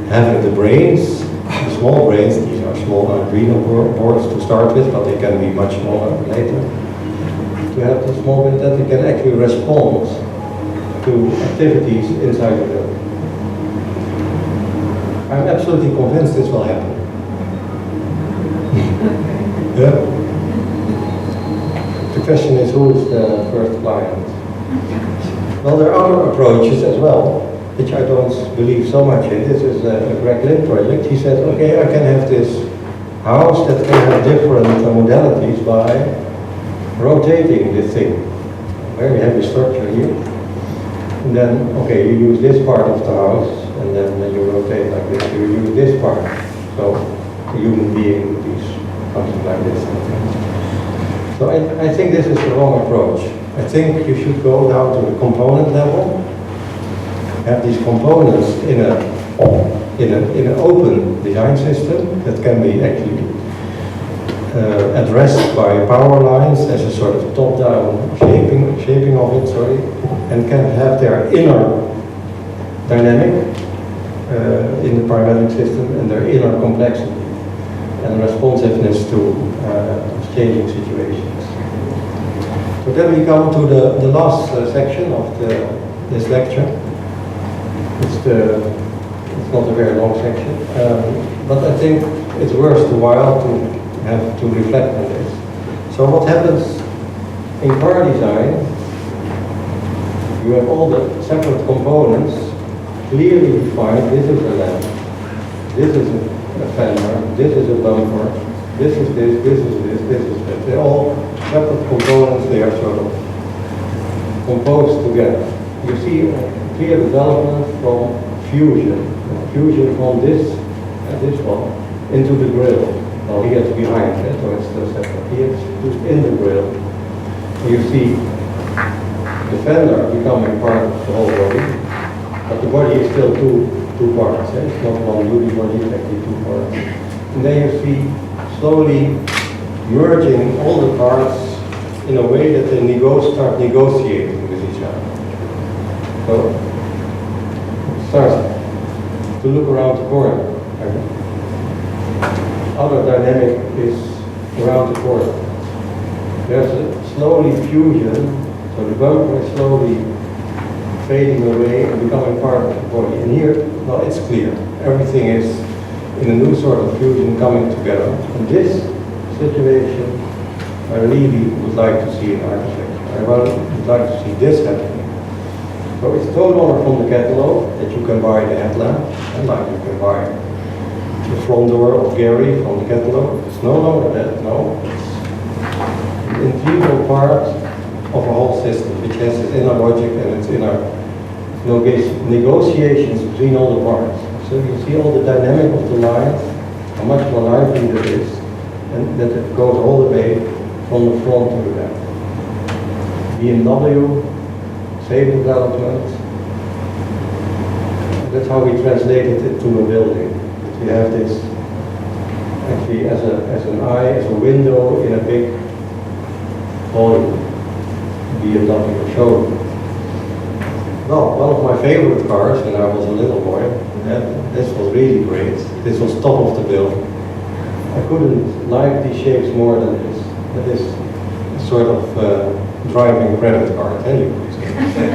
having the brains, the small brains, these are small Arduino boards to start with, but they can be much smaller later. To have the small brains that they can actually respond to activities inside the building. I'm absolutely convinced this will happen. Yeah. The question is, who is the first client? Well, there are other approaches as well, which I don't believe so much in. This is a Greg Lynn project. He says, okay, I can have this house that can have different modalities by rotating this thing. Very heavy structure here. And then, okay, you use this part of the house, and then you rotate like this. You use this part. So, a human being would be something like this. So I think this is the wrong approach. I think you should go down to the component level, have these components in an open design system that can be actually addressed by power lines as a sort of top-down shaping of it, and can have their inner dynamic in the parametric system and their inner complexity and responsiveness to changing situations. So then we come to the last section of this lecture. It's not a very long section, but I think it's worth the while to have to reflect on this. So what happens in car design, you have all the separate components clearly defined. This is a lamp, this is a fender, this is a bumper, this is this, this is this, this is that. They're all separate components, they are sort of composed together. You see a clear development from fusion from this and this one into the grill. Well, he gets behind it, so it's still separate. He gets in the grill. You see the fender becoming part of the whole body, but the body is still two parts. It's not one unit body, it's actually two parts. And then you see slowly merging all the parts in a way that they start negotiating with each other. So it starts to look around the corner. Other dynamic is around the corner. There's a slowly fusion, so the bumper is slowly fading away and becoming part of the body. And here, well, it's clear. Everything is in a new sort of fusion coming together. And this situation, I really would like to see in architecture. I would like to see this happening. So it's no longer from the catalog that you can buy the headlamp, and like you can buy the front door of Gary from the catalog. It's no longer that, no. It's an integral part of a whole system, which has its inner logic and its inner negotiations between all the parts. So you see all the dynamic of the lines, how much more lively it is, and that it goes all the way from the front to the back. BMW, same development. That's how we translated it to a building. We have this actually as an eye, as a window in a big volume be adopting a showroom. Well, one of my favorite cars when I was a little boy, and this was really great. This was top of the bill. I couldn't like these shapes more than this. That is sort of driving credit card, you could say.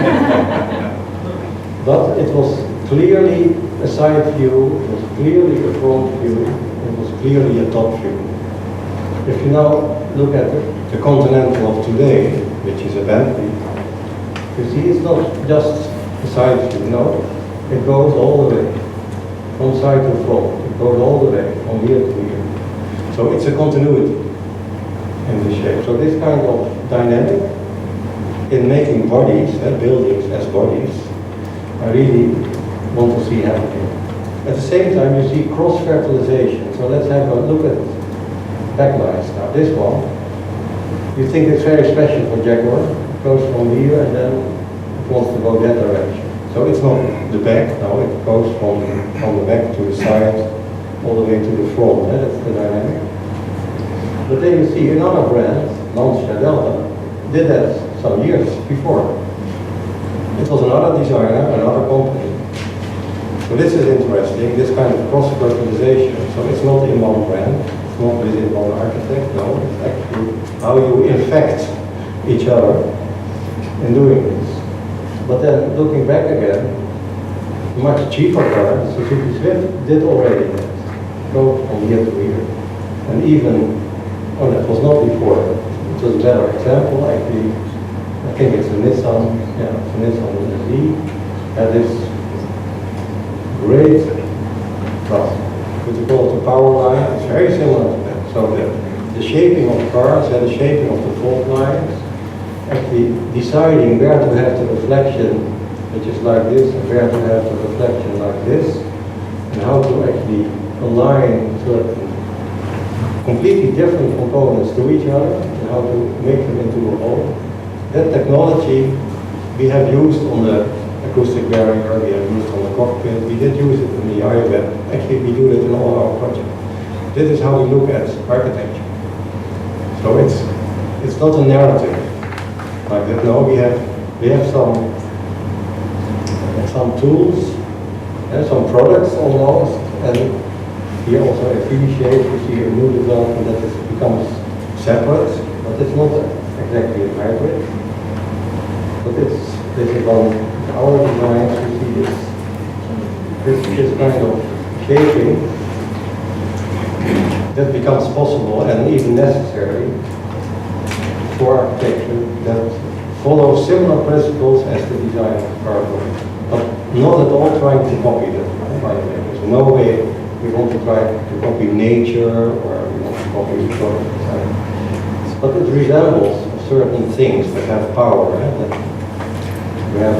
But it was clearly a side view, it was clearly a front view, it was clearly a top view. If you now look at the Continental of today, which is a Bentley, you see it's not just a side view, no, it goes all the way, from side to front, it goes all the way, from here to here. So it's a continuity in the shape. So this kind of dynamic in making bodies, buildings as bodies, I really want to see happening. At the same time, you see cross-fertilization. So let's have a look at backlines now. This one, you think it's very special for Jaguar. It goes from here and then it wants to go that direction. So it's not the back, no, it goes from the back to the side, all the way to the front. That's the dynamic. But then you see another brand, Lancia Delta, did that some years before. It was another designer, another company. So this is interesting, this kind of cross-fertilization. So it's not in one brand, it's not within one architect, no, it's actually how you infect each other in doing this. But then looking back again, much cheaper car, the Suzuki Swift, did already that. Go from here to here. And even, oh, that was not before, it was a better example, actually. I think it's a Nissan, yeah, it's a Nissan Z, had this great, well, what you call it, the power line, it's very similar to that. So the shaping of cars and the shaping of the fault lines, actually deciding where to have the reflection, which is like this, and where to have the reflection like this, and how to actually align certain completely different components to each other, and how to make them into a whole. That technology we have used on the acoustic barrier, we have used on the cockpit, we did use it in the IOB. Actually, we do it in all our projects. This is how we look at architecture. So it's not a narrative like that. No, we have some tools and some products almost, and here also a V-shape, you see a new development that becomes separate, but it's not exactly a hybrid. But this is on our designs, you see this kind of shaping that becomes possible and even necessary for architecture that follows similar principles as the design of cardboard, but not at all trying to copy that, by the way. There's no way we want to try to copy nature or we want to copy product design. But it resembles certain things that have power. That we have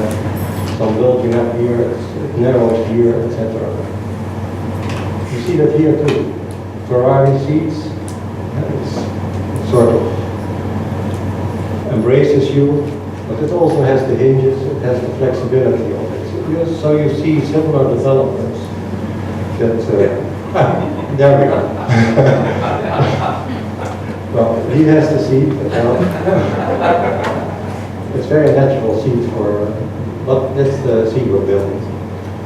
some building up here, it narrows here, etc. You see that here too. Ferrari seats, it sort of embraces you, but it also has the hinges, it has the flexibility of it. So you see similar developments that, there we go. Well, he has the seat, but it's very natural seat for, but that's the Seagull building.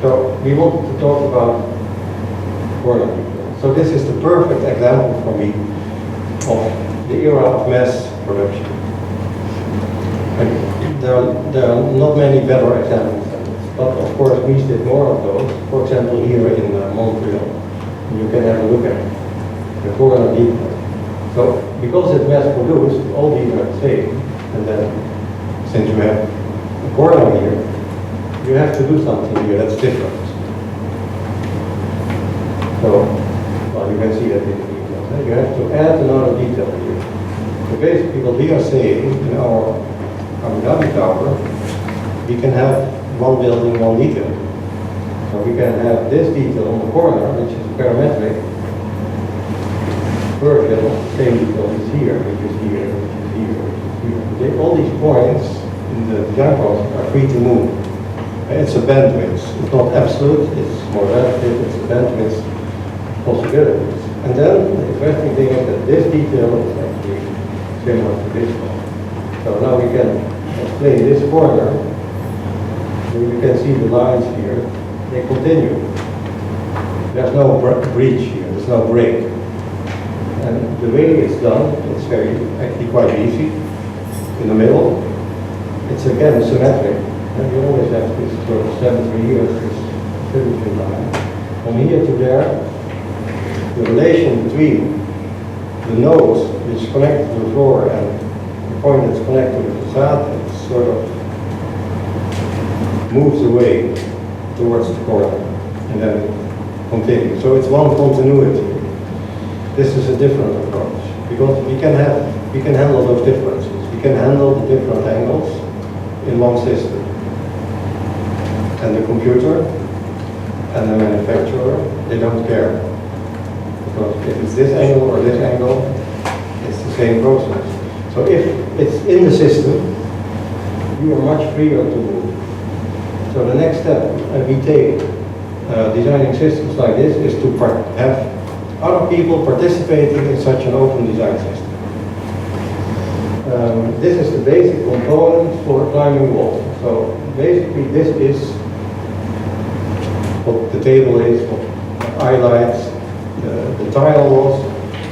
So we wanted to talk about corner detail. So this is the perfect example for me of the era of mass production. And there are not many better examples than this, but of course we did more of those. For example, here in Montreal, you can have a look at the corner detail. So because it's mass produced, all these are the same, and then since you have a corner here, you have to do something here that's different. So, well, you can see that in the details. You have to add another detail here. So basically what we are saying in our Abu Dhabi tower, we can have one building, one detail. So we can have this detail on the corner, which is parametric version of the same detail is here, which is here, which is here, which is here. All these points in the design process are free to move. It's a bandwidth. It's not absolute, it's more relative, it's a bandwidth possibilities. And then the interesting thing is that this detail is actually similar to this one. So now we can explain this corner. You can see the lines here. They continue. There's no breach here. There's no break. And the way it's done, it's actually quite easy. In the middle, it's again symmetric. And you always have this sort of symmetry here, this symmetry line. From here to there, the relation between the nose, which is connected to the floor, and the point that's connected to the facade, it sort of moves away towards the corner, and then it continues. So it's one continuity. This is a different approach, because we can handle those differences. We can handle the different angles in one system. And the computer and the manufacturer, they don't care. Because if it's this angle or this angle, it's the same process. So if it's in the system, you are much freer to move. So the next step we take designing systems like this is to have other people participating in such an open design system. This is the basic component for climbing walls. So basically this is what the table is, what highlights, the tile walls,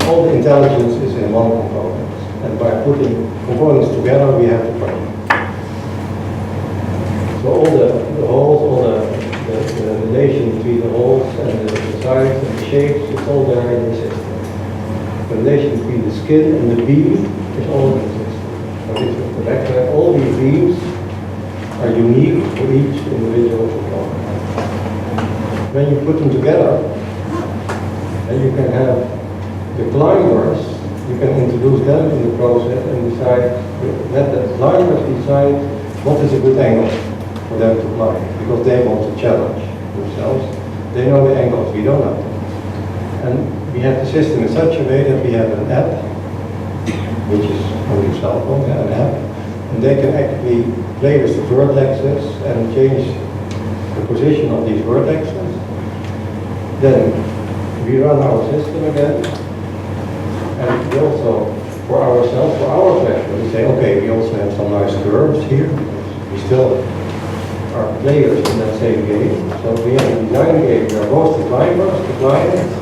all the intelligence is in one component. And by putting components together, we have the problem. So all the holes, all the relation between the holes and the sides and the shapes, it's all there in the system. The relation between the skin and the beam is all in the system. So this is the background. All these beams are unique for each individual component. When you put them together, then you can have the climbers, you can introduce them in the process and decide, let the climbers decide what is a good angle for them to climb, because they want to challenge themselves. They know the angles, we don't know. And we have the system in such a way that we have an app, which is on your cell phone, an app, and they can actually play with the vertexes and change the position of these vertexes. Then we run our system again, and we also, for ourselves, for our pleasure, we say, okay, we also have some nice curves here. We still are players in that same game. So we have a design game where both the climbers, the clients,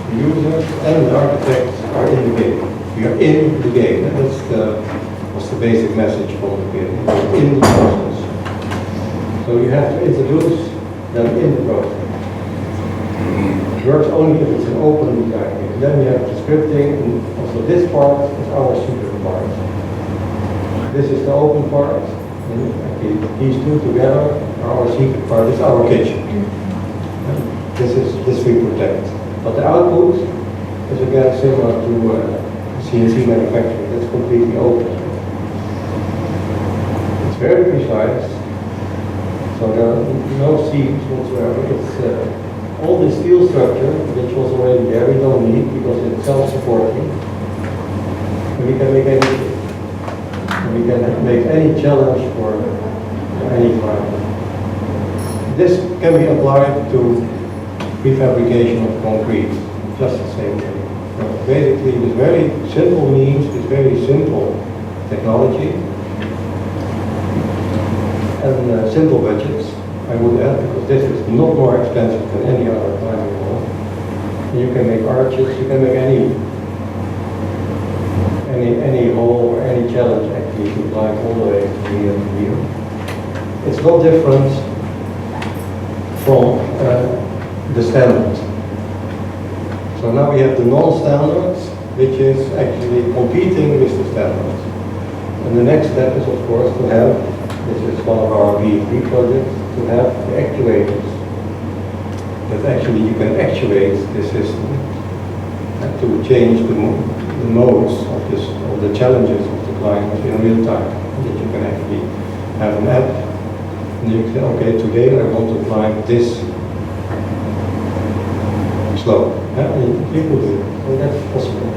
the users, and the architects are in the game. We are in the game. That's the basic message from the beginning. We're in the process. So you have to introduce them in the process. It works only if it's an open design game. Then we have the scripting, and also this part is our secret part. This is the open part. And actually, these two together are our secret part. It's our kitchen. And this we protect. But the output is again similar to CNC manufacturing. That's completely open. It's very precise. So there are no seams whatsoever. It's all the steel structure, which was already there, we don't need because it's self-supporting. And we can make anything. And we can make any challenge for any client. This can be applied to prefabrication of concrete, just the same thing. So basically, with very simple means, with very simple technology, and simple budgets, I would add, because this is not more expensive than any other climbing wall. You can make arches, you can make any hole or any challenge actually to climb all the way to here. It's no different from the standard. So now we have the non-standards, which is actually competing with the standards. And the next step is, of course, to have, this is one of our B3 projects, to have the actuators. That actually you can actuate the system and to change the modes of the challenges of the client in real time. That you can actually have an app and you can say, okay, today I want to climb this slope. People do it, so that's possible.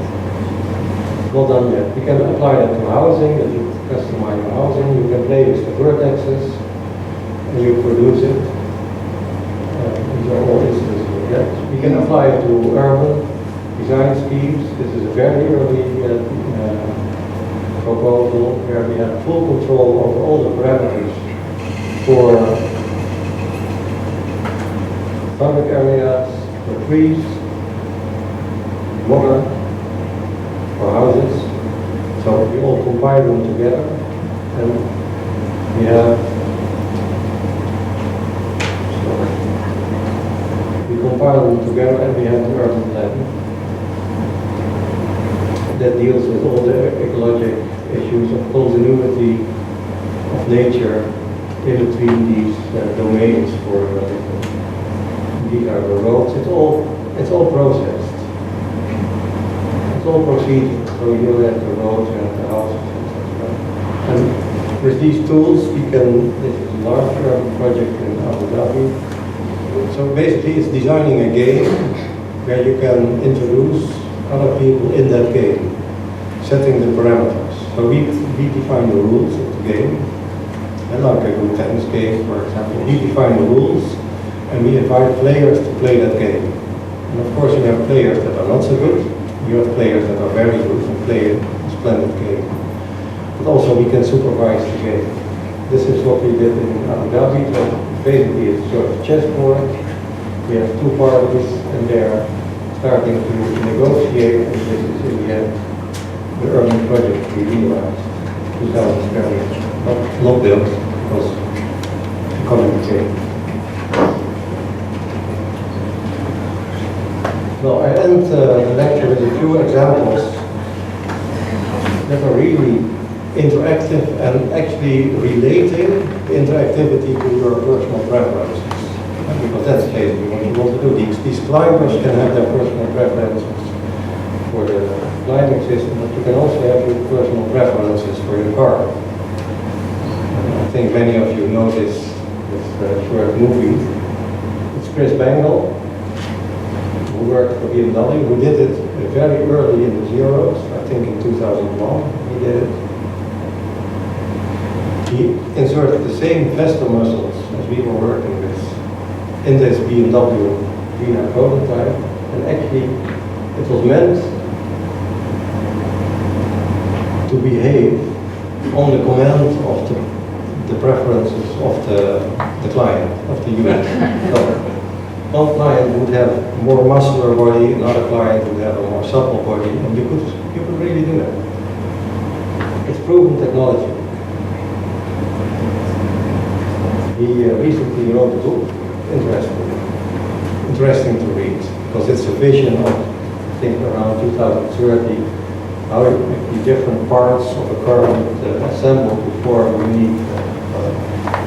Not done yet. You can apply that to housing, that you customize your housing, you can play with the vertexes, and you produce it. These are all instances of that. We can apply it to urban design schemes. This is a very early proposal where we have full control over all the parameters for public areas, for trees, water, for houses. So we all combine them together and we have, we compile them together and we have the urban plan that deals with all the ecologic issues of continuity of nature in between these domains for these are the roads. It's all processed. It's all proceeding. So you have the roads, you have the houses, etc. And with these tools, we can. This is a large urban project in Abu Dhabi. So basically, it's designing a game where you can introduce other people in that game, setting the parameters. So we define the rules of the game, and like a good tennis game, for example, we define the rules, and we invite players to play that game. And of course, you have players that are not so good, you have players that are very good and play a splendid game. But also, we can supervise the game. This is what we did in Abu Dhabi. So basically, it's sort of chessboard. We have two parties, and they are starting to negotiate, and this is in the end the urban project we realized 2007, not built because economy changed. Well, I end the lecture with a few examples that are really interactive and actually relating the interactivity to your personal preferences. Because that's basically what you want to do. These climbers can have their personal preferences for the climbing system, but you can also have your personal preferences for your car. I think many of you know this short movie. It's Chris Bangle, who worked for BMW, who did it very early in the zeros, I think in 2001 he did it. He inserted the same vesta muscles as we were working with in this BMW Vina prototype, and actually it was meant to behave on the command of the preferences of the client, of the user. So one client would have more muscular body, another client would have a more supple body, and you could really do that. It's proven technology. He recently wrote a book, interesting to read, because it's a vision of, I think, around 2030, how the different parts of a car would assemble to form a unique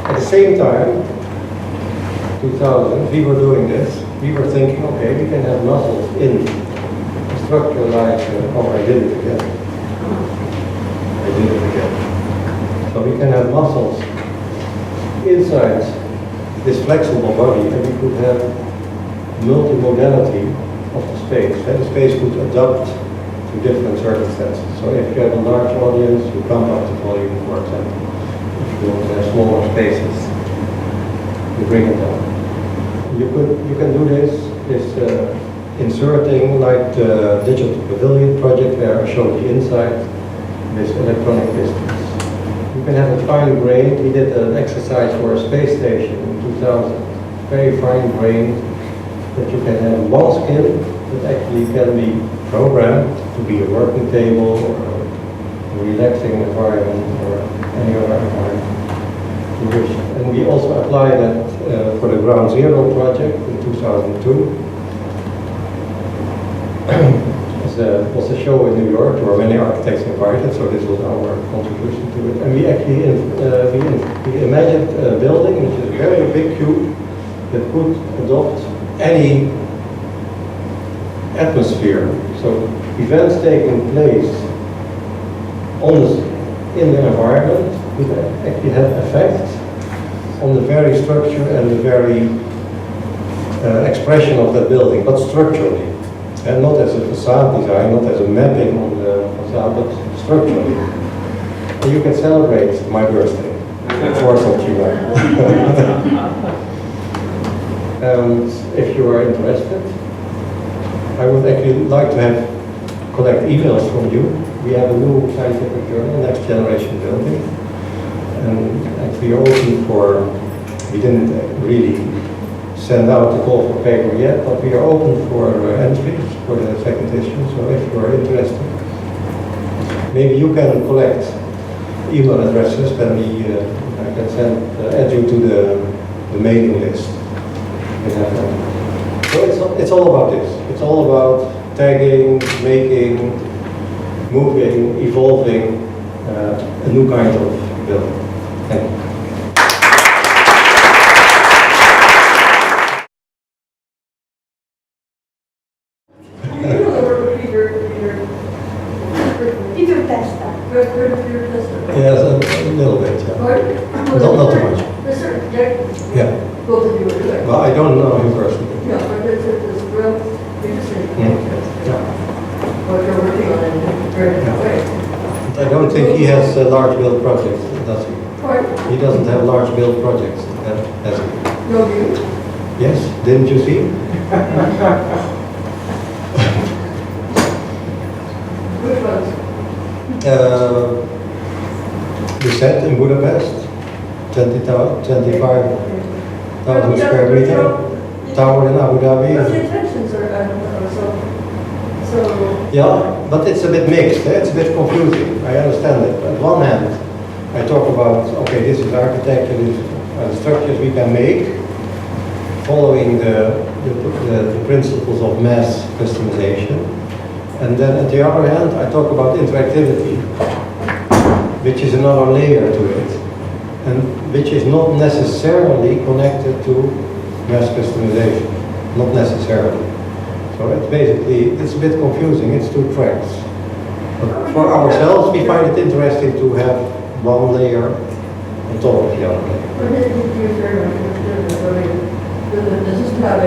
At the same time, 2000, we were doing this. We were thinking, okay, we can have muscles in a structure like, oh, I did it again. So we can have muscles inside this flexible body, and we could have multimodality of the space. And the space could adapt to different circumstances. So if you have a large audience, you bump up the volume, for example. If you want to have smaller spaces, you bring it down. You can do this inserting, like the digital pavilion project where I showed the inside, this electronic distance. You can have a fine grain. We did an exercise for a space station in 2000. Very fine grain that you can have one skin that actually can be programmed to be a working table or a relaxing environment or any other environment you wish. And we also applied that for the Ground Zero project in 2002. It was a show in New York. There were many architects invited, so this was our contribution to it. And we actually we imagined a building which is a very big cube that could adopt any atmosphere. So events taking place in the environment could actually have effects on the very structure and the very expression of that building, but structurally. And not as a facade design, not as a mapping on the facade, but structurally. And you can celebrate my birthday, 4th of July. And if you are interested, I would actually like to have collect emails from you. We have a new scientific journal, Next Generation Building, and actually open for, we didn't really send out the call for paper yet, but we are open for entries for the second issue, so if you are interested, maybe you can collect email addresses, then I can add you to the mailing list. So it's all about this. It's all about tagging, making, moving, evolving a new kind of building. Thank you. Peter Testa. Peter Testa. Yes, a little bit, yeah. Not too much. Yeah. Both of you are doing. Well, I don't know him personally. Yeah, but it's real interesting. Yeah. What you're working on in a very different way. But I don't think he has large build projects, does he? Pardon? He doesn't have large build projects, has he? No, you? Yes, didn't you see? Which ones? The set in Budapest, 25,000 square meter. Tower in Abu But the Dhabi. intentions are, I don't know, so. Yeah, but it's a bit mixed, it's a bit confusing, I understand it. On one hand, I talk about, okay, this is architecture, this is structures we can make, following the principles of mass customization. And then at the other hand, I talk about interactivity, which is another layer to it, and which is not necessarily connected to mass customization, not necessarily. So it's basically, it's a bit confusing, it's two tracks. But for ourselves, we find it interesting to have one layer on top of the other layer. But it is very much different. I mean, the system have a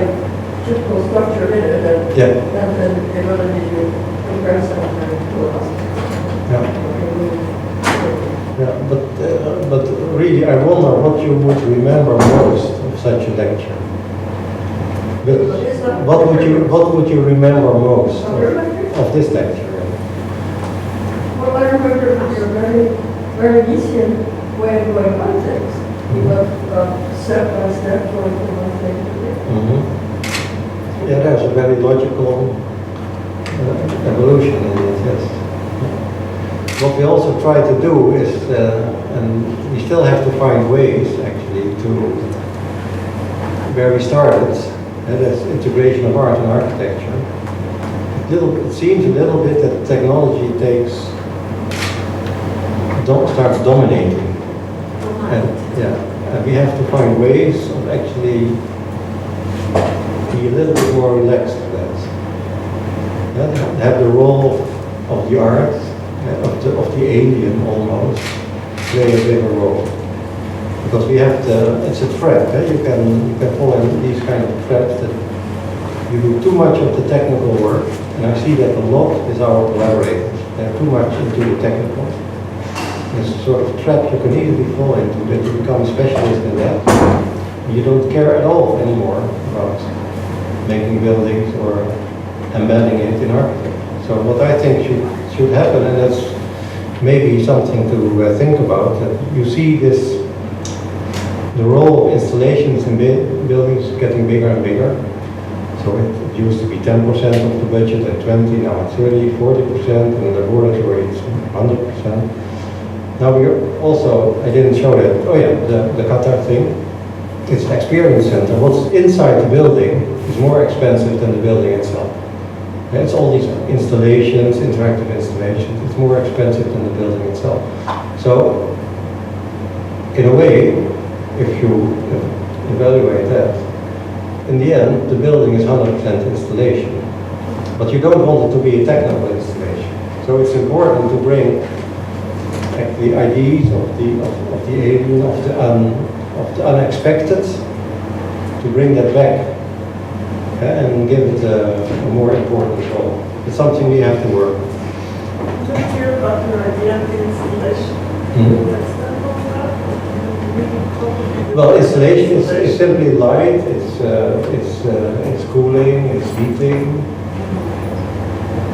typical structure in it, and Yeah. then the ability to compress it and pull it Yeah. Yeah, but really, I wonder what you would remember most of such a lecture. But what would you remember most of this lecture? Well, I remember your very Nietzschean way of going about things. You have step by step going from one thing to the other. Mm-hmm. Yeah, there's a very logical evolution in it, yes. What we also try to do is, and we still have to find ways actually to, where we started, that's integration of art and architecture. It seems a little bit that technology starts dominating. And and we have to find ways of actually be a little bit more relaxed with that. Have the role of the art, of the alien almost, play a bigger role. Because we have it's a threat, you can fall into these kind of threats that you do too much of the technical work, and I see that a lot with our collaborators. They're too much into the technical. It's a sort of trap you can easily fall into, that you become a specialist in that. You don't care at all anymore about making buildings or embedding it in architecture. So what I think should happen, and that's maybe something to think about, that you see the role of installations in buildings getting bigger and bigger. So it used to be 10% of the budget at 20, now it's 30, 40%, and in the laboratory it's 100%. Now we also, I didn't show that, oh yeah, the Qatar thing, it's an experience center. What's inside the building is more expensive than the building itself. It's all these installations, interactive installations, it's more expensive than the building itself. So, in a way, if you evaluate that, in the end, the building is 100% installation. But you don't want it to be a technical installation. So it's important to bring the ideas of the alien, of the unexpected, to bring that back and give it a more important role. It's something we have to work on. Just hear about your idea of the installation. Well, installation is simply light. It's cooling. It's heating.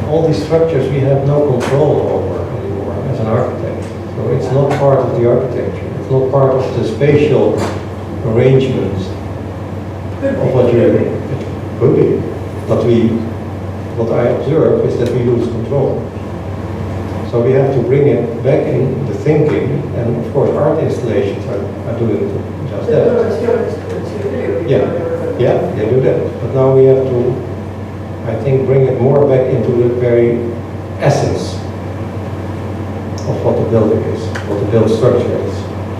all these structures we have no control over anymore as an architect. So it's not part of the architecture. It's not part of the spatial arrangements of what you could be. But what I observe is that we lose control. So we have to bring it back in the thinking, and of course art installations are doing just that. Yeah, they do that. But now we have to, I think, bring it more back into the very essence of what the building is, what the built structure is.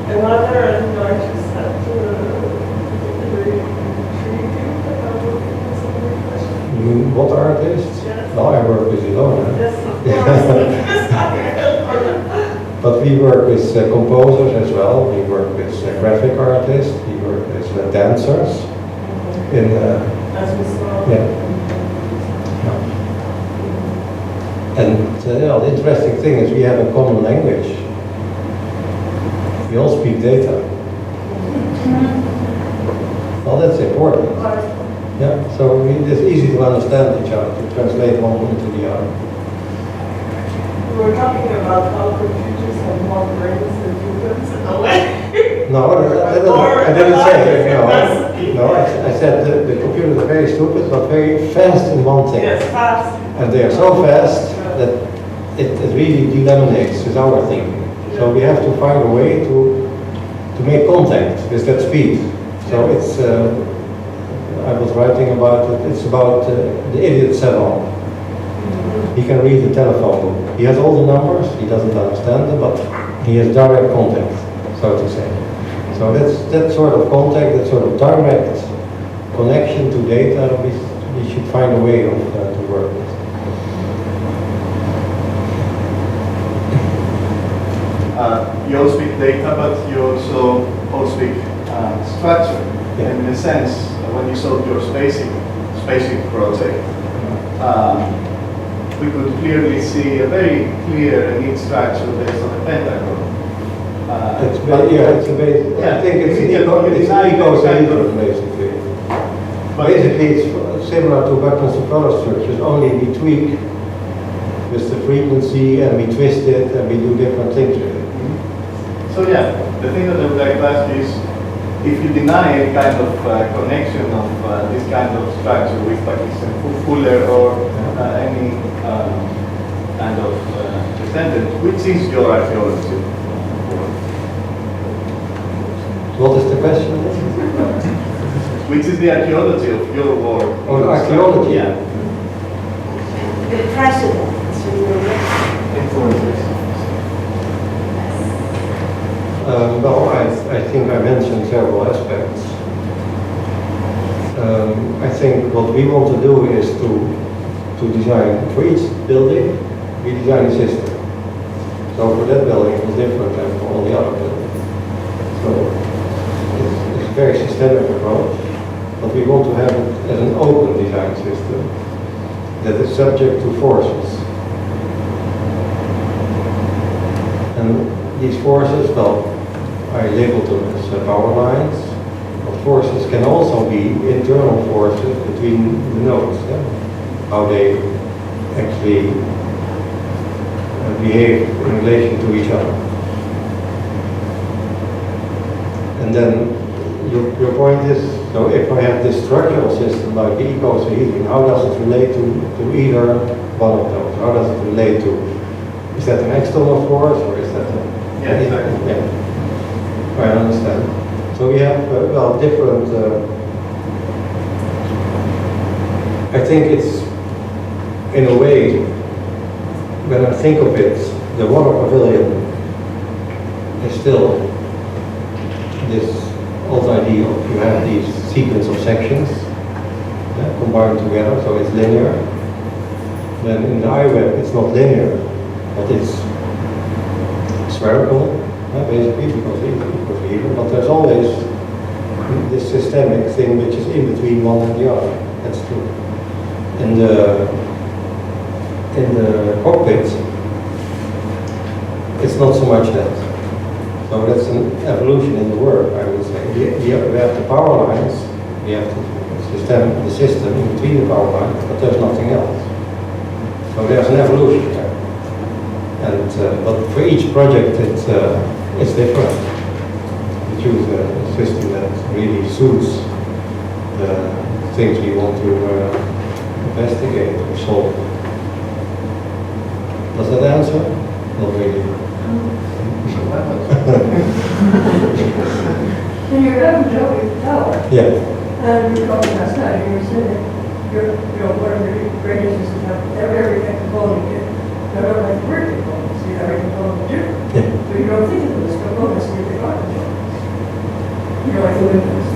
And what are the artists that very intriguing about working with some of the questions? What artists? Yes. Well, I work with Ilona. Yes, of course. But we work with composers as well. We work with graphic artists. We work with dancers. In As we saw. yeah. And the interesting thing is we have a common language. We all speak data. Well, that's important. Yeah, so it's easy to understand each other, to translate one into the other. We were talking about how computers have more brains than humans in a way. No, I didn't say that. No, I said the computers are very stupid, but very fast in one thing. Yes, fast. And they are so fast that it really delaminates with our thinking. So we have to find a way to make contact with that speed. So it's, I was writing about it, it's about the idiot savant. He can read the telephone book. He has all the numbers, he doesn't understand them, but he has direct contact, so to say. So that sort of contact, that sort of direct connection to data, we should find a way of to work with. You all speak data, but you also all speak structure. Yeah. And in a sense, when you saw your spacing project, we could clearly see a very clear and neat structure based on a pentagon. It's a base. Yeah. I think it's an ecosystem basically. Basically, it's similar to weapons and color structures. Only we tweak with the frequency and we twist it and we do different things with it. So yeah, the thing that I would like to ask is, if you deny any kind of connection of this kind of structure with Pakistan Fuller or any kind of descendant, which is your archaeology? What is the question? Which is the archaeology of your work? Oh, archaeology? Yeah. The president. Influences. Well, I think I mentioned several aspects. I think what we want to do is to design, for each building, we design a system. So for that building it was different than for all the other buildings. So it's a very systemic approach, but we want to have it as an open design system that is subject to forces. And these forces, well, I labeled them as power lines, but forces can also be internal forces between the nodes, how they actually behave in relation to each other. And then your point is, so if I have this structural system like the eco-heating, how does it relate to either one of those? How does it relate to, is that an external force or is that a... Yeah, exactly. Yeah. I understand. So we have, well, different, I think it's, in a way, when I think of it, the water pavilion is still this old idea of you have these sequence of sections combined together, so it's linear. Then in the iWeb it's not linear, but it's spherical, basically, because it equals even, but there's always this systemic thing which is in between one and the other. That's true. In the cockpit, it's not so much that. So that's an evolution in the work, I would say. We have the power lines, we have the system in between the power lines, but there's nothing else. So there's an evolution there. And but for each project, it's different. We choose a system that really suits the things we want to investigate or solve. Does that answer? Not really. When you're having trouble with the tower, Yeah. and you're talking outside, and you're saying, one of the greatest is to have every component here. Not only work components, you have every component different. Yeah. So you don't think of them as components, you think are components. You know, like the windows.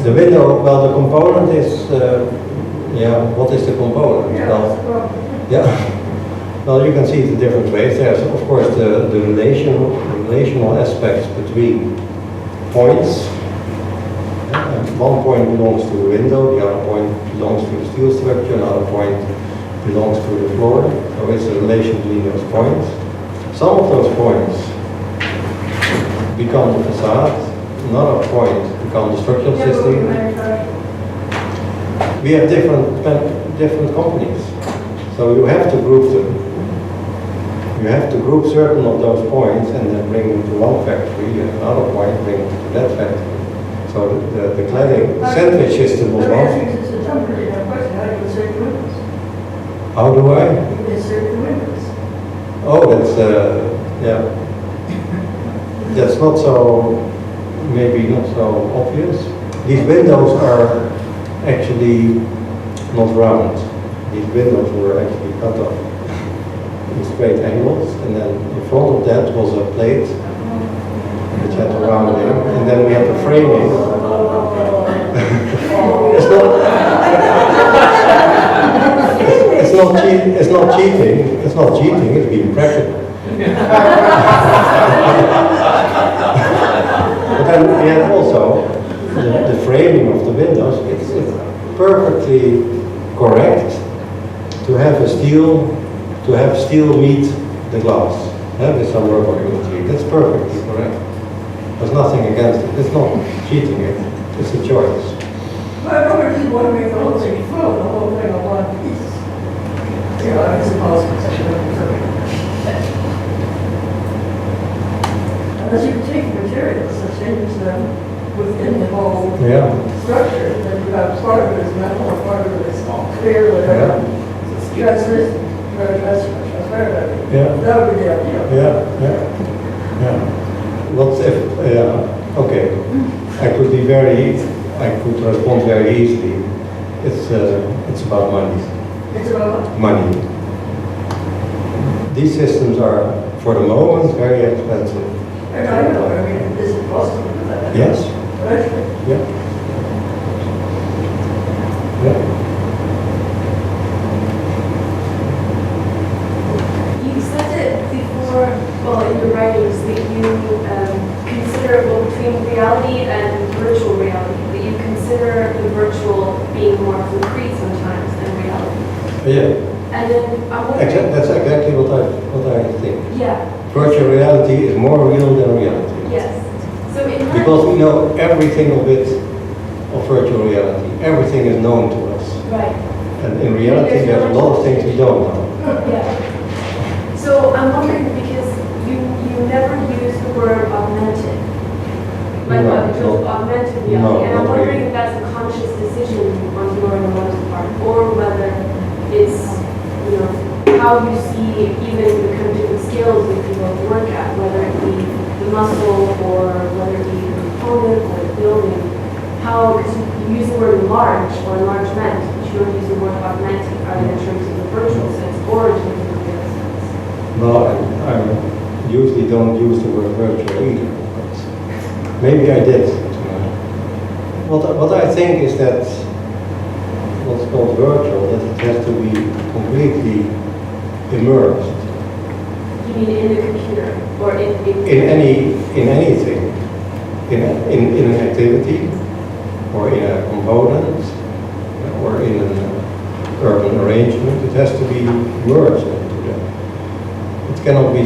The window, well, the component is, what is the component? Yeah, Well, that's the problem. yeah. Well, you can see it in different ways. There's, of course, the relational aspects between points. One point belongs to the window, the other point belongs to the steel structure, another point belongs to the floor. So it's a relation between those points. Some of those points become the facade, another point becomes the structural Yeah, but we system. manufacture. We have different companies, so you have to group them. You have to group certain of those points and then bring them to one factory, and another point bring them to that factory. So the cladding sandwich system was Let me ask one. you, it's a dumb pretty dumb question, how do you insert the windows? How do I? You insert the windows. Oh, that's yeah. That's not so, maybe not so obvious. These windows are actually not round. These windows were actually cut off in straight angles, and then in front of that was a plate which had a rounding, and then we had the framing. It's not cheating. It's not cheating. It's being practical. But then we have also the framing of the windows. It's perfectly correct to have steel meet the glass. With some rubber unity. That's perfectly correct. There's nothing against it. It's not cheating. It's a choice. But I don't just want to make the whole thing flow, the whole thing on one piece. You know, I suppose it's unless you can take materials and change them within the whole Yeah. structure, then you have part of it is metal, or part of it is clear, whatever. It's translucent, transparent. Yeah. That would be the ideal. Yeah. What if? Okay. I could respond very easily. It's about money. It's about Money. These systems are, for the moment, very expensive. and I know, I mean, is it possible to do that? Yes. Right? Yeah. Yeah. You said it before, well, in your writings, that you consider, well, between reality and virtual reality, that you consider the virtual being more concrete sometimes than reality. Yeah. And then I'm wondering, That's exactly what I think. yeah, Virtual reality is more real than reality. yes. So in that, Because we know everything of it, of virtual reality. Everything is known to us. right, And in reality, there's a lot of things we don't know. yeah. So I'm wondering, because you never use the word augmented, like No, just no. augmented No, reality, and I'm not wondering really. if that's a conscious decision on your and Laura's part, or whether it's, how you see even the kind of different skills that people work at, whether it be the muscle or whether it be the component or the building. How, because you use the word enlarge or enlargement, but you don't use the word augmented, either in terms of the virtual sense or in terms of the real sense. No, I usually don't use the word virtual either. But maybe I did. What I think is that what's called virtual, that it has to be completely immersed You mean in the computer or in anything, in an activity, or in a component, or in an urban arrangement. It has to be merged into that. It cannot be.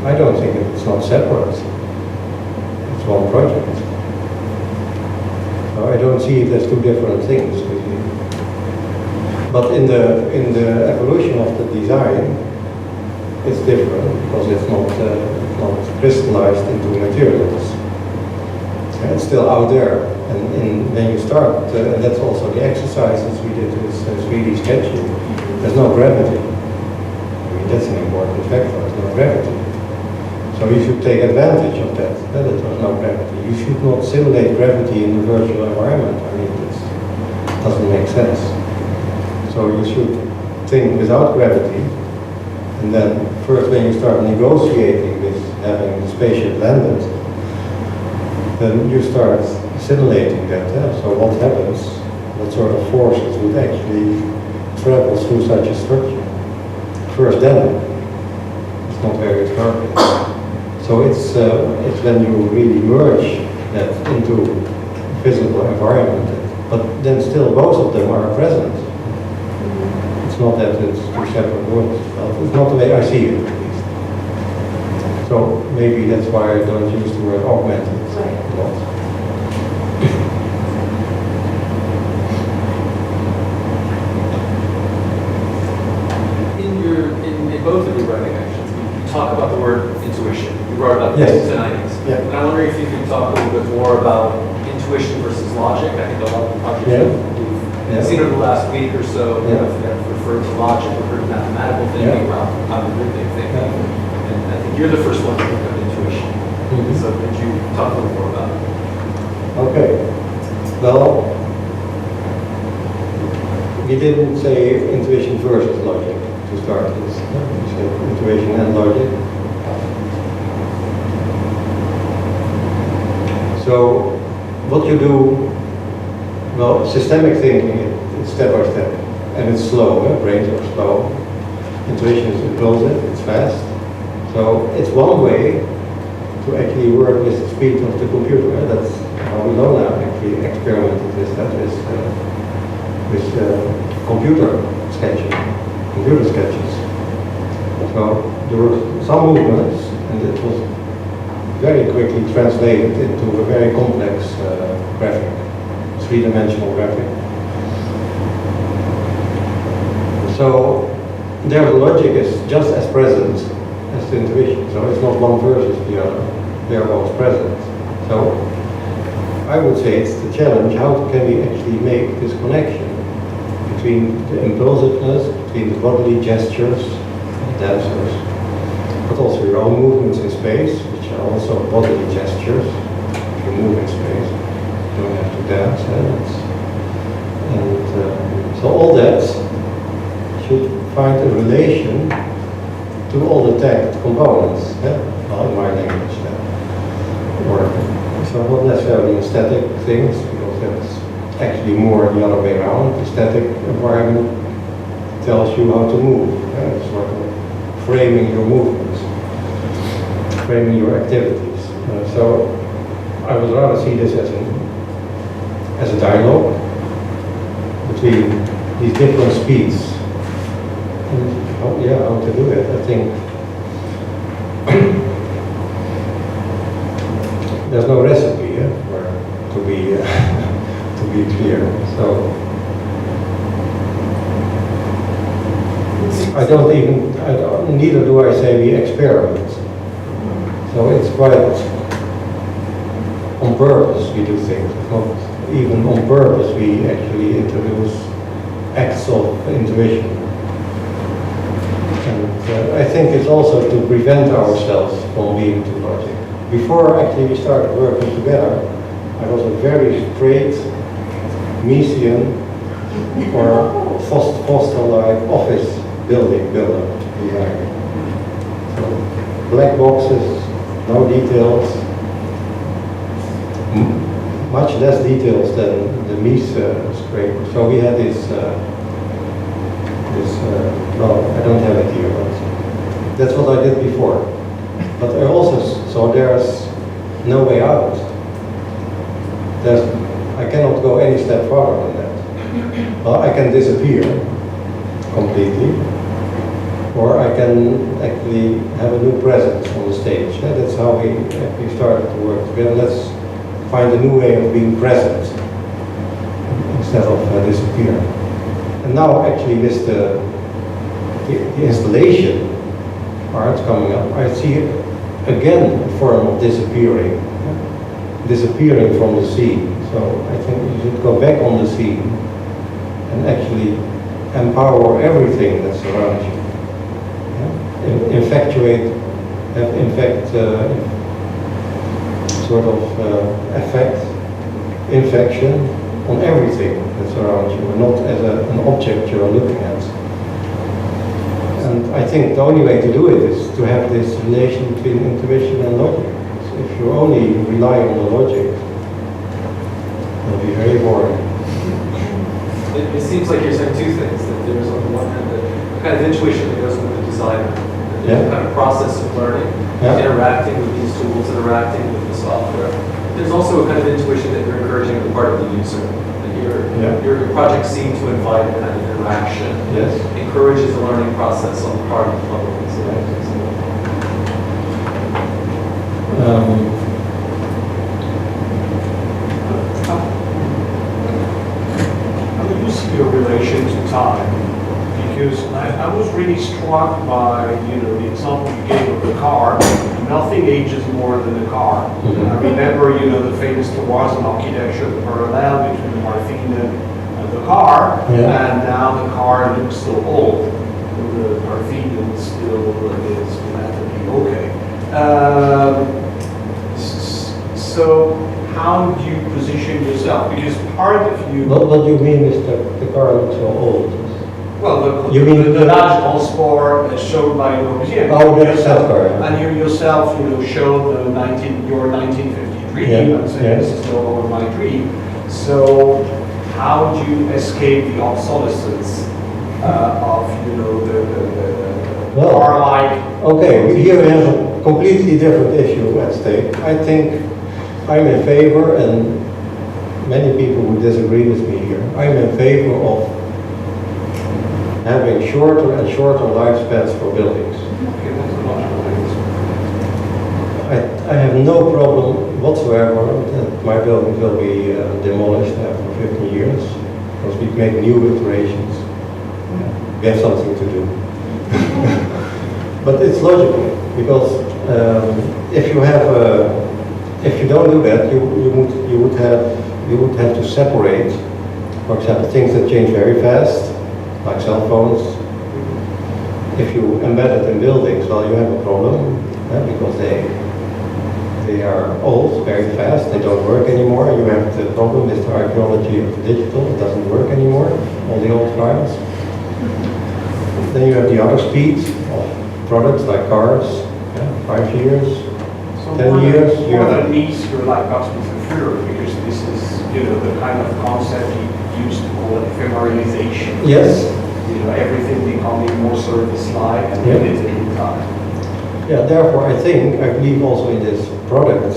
I don't think it's not separate. It's one project. So I don't see it as two different things. But in the evolution of the design, it's different because it's not crystallized into materials. And it's still out there. And when you start, and that's also the exercises we did with 3D sketching, there's no gravity. I mean, that's an important factor, there's no gravity. So you should take advantage of that, that there's no gravity. You should not simulate gravity in the virtual environment. I mean, it doesn't make sense. So you should think without gravity, and then first when you start negotiating with having the spaceship landed, then you start simulating that. So what happens, what sort of forces would actually travel through such a structure. First then, it's not very extraordinary. So it's when you really merge that into physical environment, but then still both of them are present. It's not that it's two separate worlds. Well, it's not the way I see it, at least. So maybe that's why I don't use the word augmented a lot. In both of your writing actions, you talk about the word intuition. You wrote about the Yes. 90s. Yeah. And I'm wondering if you can talk a little bit more about intuition versus logic. I think a lot of the projects Yeah. we've seen over the last week or so have referred to logic, referred to mathematical thinking, algorithmic thinking. And I think you're the first one to look at intuition. So could you talk a little more about it? Okay. Well, we didn't say intuition versus logic to start this. We said intuition and logic. So what you do, well, systemic thinking, it's step by step, and it's slow. Brains are slow. Intuition is impulsive, it's fast. So it's one way to actually work with the speed of the computer. That's how we know now. Actually experimented with that with computer sketching, computer sketches. So there were some movements, and it was very quickly translated into a very complex graphic, three-dimensional graphic. So their logic is just as present as the intuition. So it's not one versus the other. They are both present. So I would say it's the challenge, how can we actually make this connection between the impulsiveness, between the bodily gestures of dancers, but also your own movements in space, which are also bodily gestures. If you move in space, you don't have to dance. And so all that should find a relation to all the tagged components, well, in my language. Or so not necessarily in static things, because that's actually more the other way around. The static environment tells you how to move. It's sort of framing your movements, framing your activities. So I would rather see this as a dialogue between these different speeds. And how to do it, I think. There's no recipe to be clear. So neither do I say we experiment. So it's quite on purpose we do things. It's not even on purpose we actually introduce acts of intuition. And I think it's also to prevent ourselves from being too logic. Before actually we started working together, I was a very straight Miesian or Foster-like office builder designer. So black boxes, no details, much less details than the Mies scraper. So we had this, well, I don't have it here, but that's what I did before. But I also saw there's no way out. I cannot go any step farther than that. Well, I can disappear completely, or I can actually have a new presence on the stage. That's how we actually started to work together. Let's find a new way of being present instead of disappear. And now actually with the installation parts coming up, I see again a form of disappearing from the scene. So I think you should go back on the scene and actually empower everything that surrounds you. Yeah? Infectuate, sort of infection on everything that surrounds you, and not as an object you're looking at. And I think the only way to do it is to have this relation between intuition and logic. So if you only rely on the logic, it'll be very boring. It seems like you're saying two things. That there's on the one hand the kind of intuition that goes with the designer, the kind of process of learning, interacting with these tools, interacting with the software. There's also a kind of intuition that you're encouraging on the part of the user. That your project seems to invite a kind of interaction, encourages the learning process on the part of the public. How do you see your relation to time? Because I was really struck by, the example you gave of the car. Nothing ages more than the car. I remember, the famous Tours in architecture, the parallel between the Parthenon and the car, and now the car looks so old. The Parthenon still is relatively okay. So how do you position yourself? Because part of you... What do you mean is that the car looks so old? Well, you mean the large transport shown by the museum. Oh, that's that car. And you yourself, showed your 1953, and saying this is no longer my dream. So how do you escape the obsolescence of, the car-like? Okay, here we have a completely different issue at stake. I think I'm in favor, and many people would disagree with me here, I'm in favor of having shorter and shorter lifespans for buildings. I have no problem whatsoever that my building will be demolished after 15 years, because we make new iterations. We have something to do. But it's logical, because if you don't do that, you would have to separate, for example, things that change very fast, like cell phones. If you embed it in buildings, well, you have a problem, because they are old, very fast, they don't work anymore. You have the problem with the archaeology of the digital, it doesn't work anymore, all the old files. Then you have the other speeds of products like cars, 5 years, so 10 years. More than needs, you're like us with the Führer, because this is, the kind of concept you used to call ephemeralization. Yes. Everything becoming more service-like and limited in time. Yeah, therefore I believe also in this product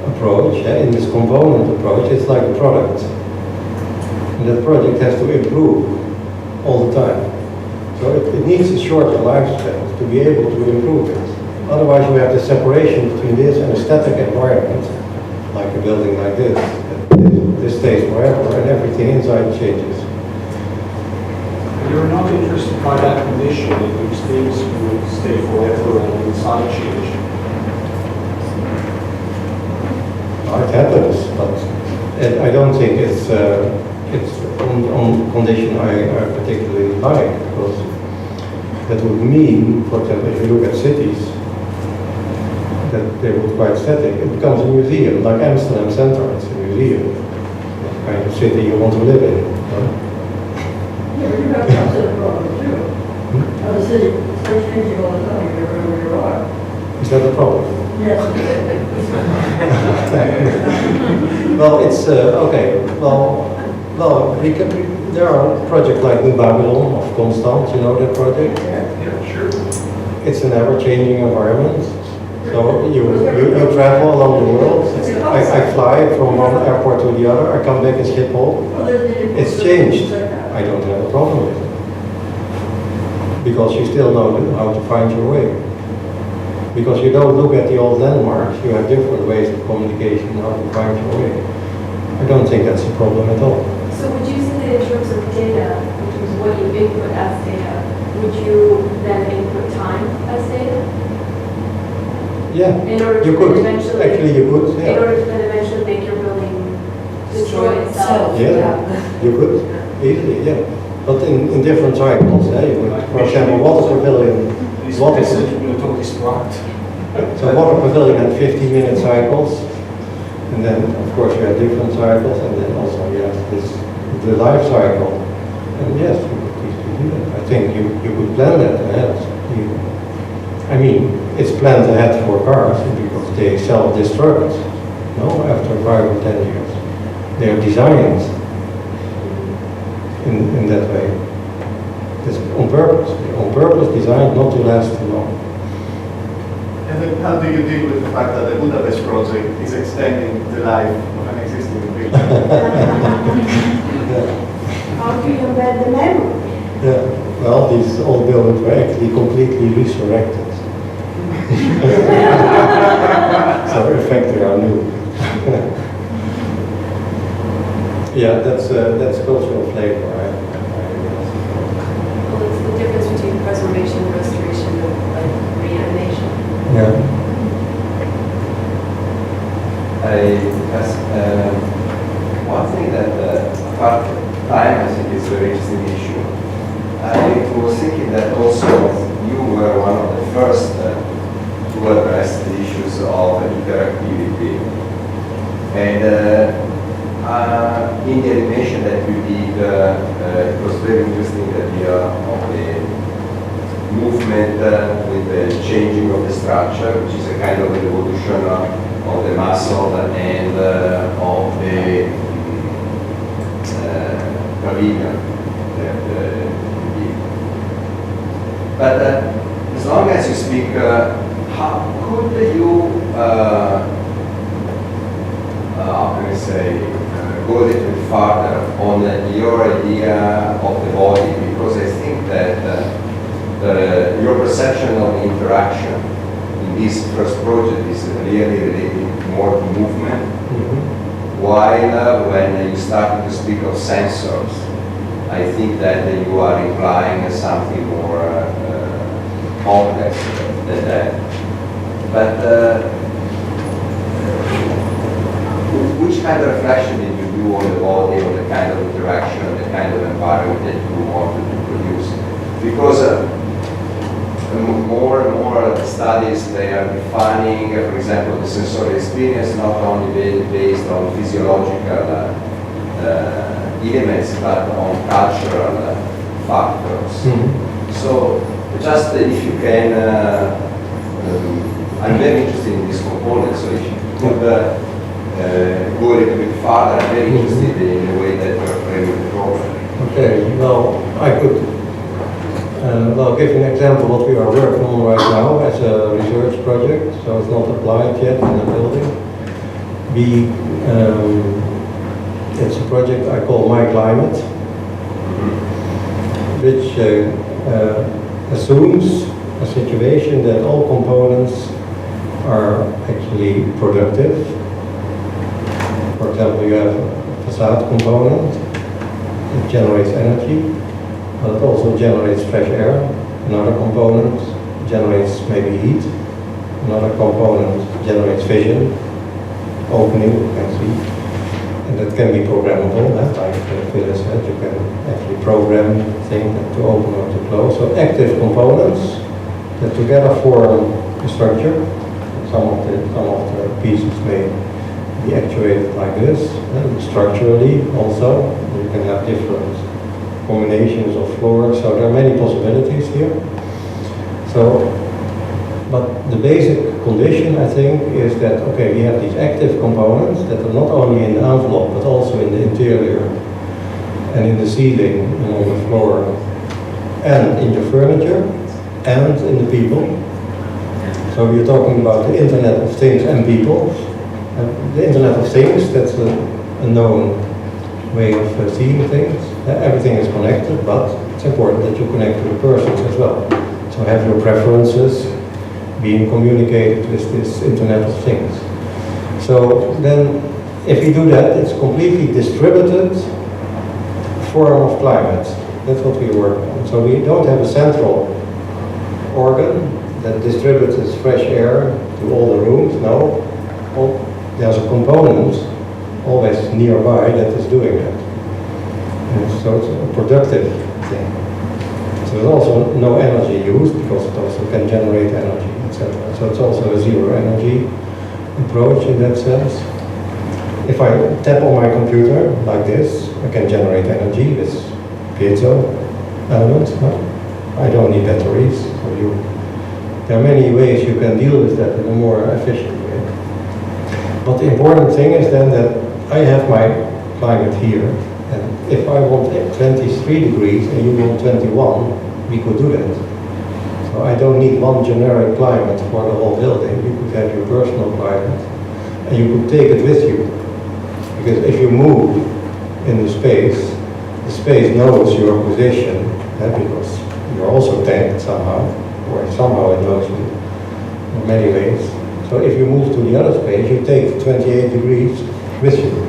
approach, in this component approach, it's like a product. And that project has to improve all the time. So it needs a shorter lifespan to be able to improve it. Otherwise you have the separation between this and a static environment, like a building like this. This stays forever and everything inside changes. You're not interested by that condition in which things would stay forever and inside change. It happens, but I don't think it's on condition I particularly like, because that would mean, for example, if you look at cities, that they would quite static. It becomes a museum, like Amsterdam Center, it's a museum. What kind of city you want to live in. Yeah, but you have the opposite problem too. The city starts changing all the time, you never know where you are. Is that a problem? Yes. Well, it's okay. Well, there are projects like New Babylon of Constant. You know that project? Yeah, sure. It's an ever-changing environment. So you travel along the world. I fly from one airport to the other. I come back in Schiphol. It's changed. I don't have a problem with it, because you still know how to find your way. Because you don't look at the old landmarks, you have different ways of communication, how to find your way. I don't think that's a problem at all. So would you say that in terms of data, what you input as data, would you then input time as data? Yeah, In order you to could. then eventually, Actually, you could. in Yeah, order to then eventually make your building destroy itself. yeah, you could easily. Yeah, but in different cycles. You could, for example, water pavilion. Water. So water pavilion had 50-minute cycles, and then of course you had different cycles, and then also you have the life cycle. And yes, you could easily do that. I think you could plan that ahead. I mean, it's planned ahead for cars because they self-destruct. No, after 5 or 10 years, they are designed in that way. It's on purpose. They're on purpose designed not to last too long. And then how do you deal with the fact that the Budapest project is extending the life of an existing building? How do you embed the memory? Yeah. Well, these old buildings were actually completely resurrected. So in fact they are new. Yeah, that's cultural flavor. Well, it's the difference between preservation and restoration and like reanimation. Yeah. One thing that apart from time, I think is a very interesting issue. I was thinking that also you were one of the first to address the issues of interactivity. And in the animation that you did, it was very interesting the idea of the movement with the changing of the structure, which is a kind of evolution of the muscle and of the pavilion that you did. But as long as you speak, how could you, how can I say, go a little bit farther on your idea of the body? Because I think that your perception of interaction in this first project is really related more to movement, while when you started to speak of sensors, I think that you are implying something more complex than that. But which kind of reflection did you do on the body, on the kind of interaction, the kind of environment that you wanted to produce? Because more and more studies, they are defining, for example, the sensorial experience not only based on physiological elements, but on cultural factors. So just if you can, I'm very interested in this component, so if you could go a little bit farther, I'm very interested in the way that you're framing the problem. Okay, well, I could give you an example what we are working on right now as a research project, so it's not applied yet in the building. It's a project I call My Climate, which assumes a situation that all components are actually productive. For example, you have a facade component, it generates energy, but it also generates fresh air. Another component generates maybe heat. Another component generates vision, opening, you can see. And that can be programmable, like Phyllis said, you can actually program things to open or to close. So active components that together form a structure. Some of the pieces may be actuated like this, and structurally also. You can have different combinations of floors, so there are many possibilities here. So, but the basic condition, I think, is that, okay, we have these active components that are not only in the envelope, but also in the interior, and in the ceiling, and on the floor, and in your furniture, and in the people. So we're talking about the Internet of Things and people. The Internet of Things, that's a known way of seeing things. Everything is connected, but it's important that you connect to the persons as well. So have your preferences being communicated with this Internet of Things. So then, if you do that, it's completely distributed form of climate. That's what we work on. So we don't have a central organ that distributes its fresh air to all the rooms. No, there's a component always nearby that is doing that. And so it's a productive thing. So there's also no energy used because it also can generate energy, etc. So it's also a zero energy approach in that sense. If I tap on my computer like this, I can generate energy with piezo elements. No? I don't need batteries. So there are many ways you can deal with that in a more efficient way. But the important thing is then that I have my climate here, and if I want 23 degrees and you want 21, we could do that. So I don't need one generic climate for the whole building. You could have your personal climate, and you could take it with you. Because if you move in the space knows your position, because you're also tagged somehow, or somehow it knows you in many ways. So if you move to the other space, you take 28 degrees with you.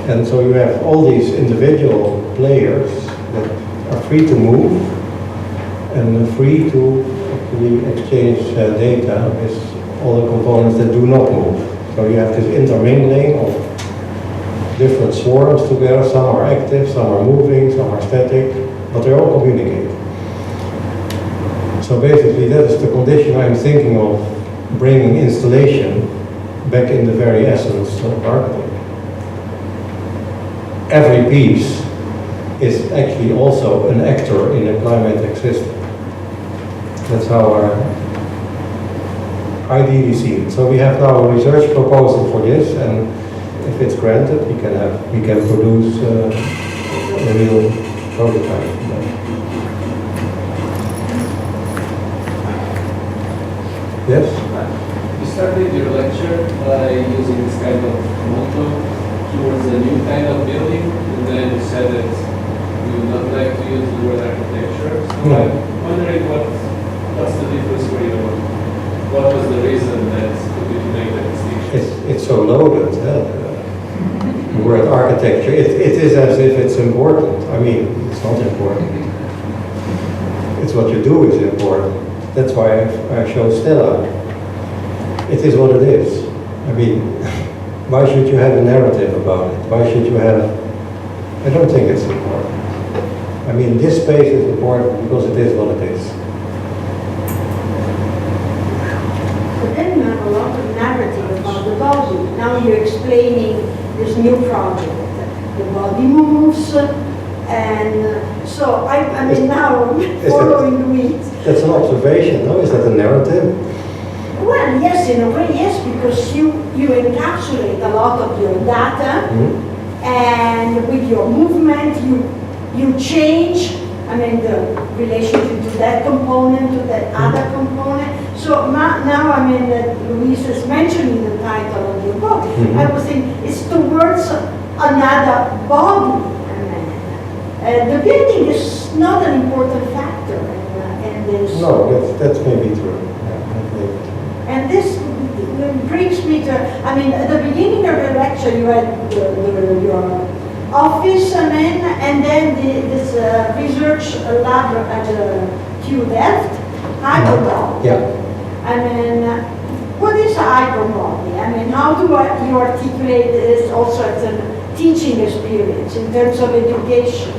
And so you have all these individual players that are free to move and free to actually exchange data with all the components that do not move. So you have this intermingling of different swarms together. Some are active, some are moving, some are static, but they all communicate. So basically that is the condition I'm thinking of bringing installation back in the very essence of architecture. Every piece is actually also an actor in a climatic system. That's how I ideally see it. So we have now a research proposal for this, and if it's granted, we can produce a real prototype. Yes? You started your lecture by using this kind of motto towards a new kind of building, and then you said that you would not like to use the word architecture. So I'm wondering what's the difference for you? What was the reason that you make that distinction? It's so loaded. The word architecture, it is as if it's important. I mean, it's not important. It's what you do is important. That's why I show Stella. It is what it is. I mean, why should you have a narrative about it? Why should you have... I don't think it's important. I mean, this space is important because it is what it is. But then you have a lot of narrative about the body. Now you're explaining this new project. The body moves, and so I mean now following the weeds. That's an observation, no? Is that a narrative? Well, yes, in a way, yes, because you encapsulate a lot of your data, and with your movement, you change. I mean, the relationship to that component, to that other component. So now I mean, Louise is mentioning the title of your book. I was thinking it's towards another body. The building is not an important factor in this. No, that's maybe true. And this brings me to, I mean, at the beginning of the lecture you had your office, and then this research lab at TU Delft, hyperbole. Yeah. I mean, what is hyperbole? I mean, how do you articulate this also as a teaching experience in terms of education?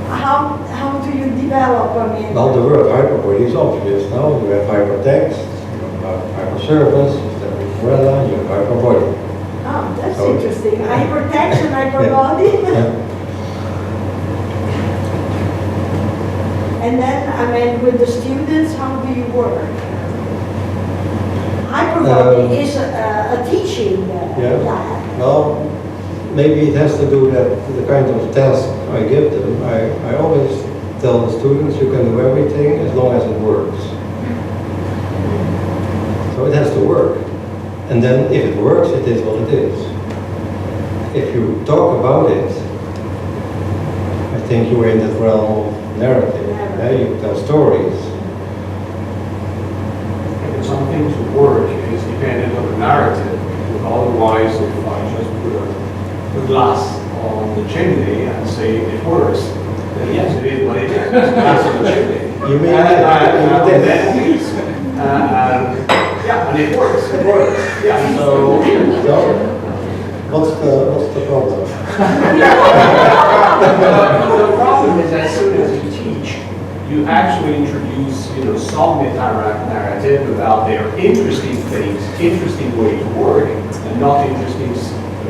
How do you develop, I mean? Well, the word hyperbole is obvious now. You have hypertext, you have hypersurface, you have umbrella, you have hyperbole. Oh, that's interesting. Hypertext and hyperbole. Yeah. And then, I mean, with the students, how do you work? Hyperbole is a teaching lab. Well, maybe it has to do with the kind of task I give them. I always tell the students you can do everything as long as it works. So it has to work. And then if it works, it is what it is. If you talk about it, I think you are in that realm of narrative. You tell stories. And something to work is dependent on the narrative. Otherwise, if I just put a glass on the chimney and say it works, then yes, it is what it is. It's glass on the chimney. You mean Yeah, and it works. It works. Yeah. So what's the problem? the problem is as soon as you teach, you actually introduce, some meta-narrative about their interesting things, interesting way to work, and not interesting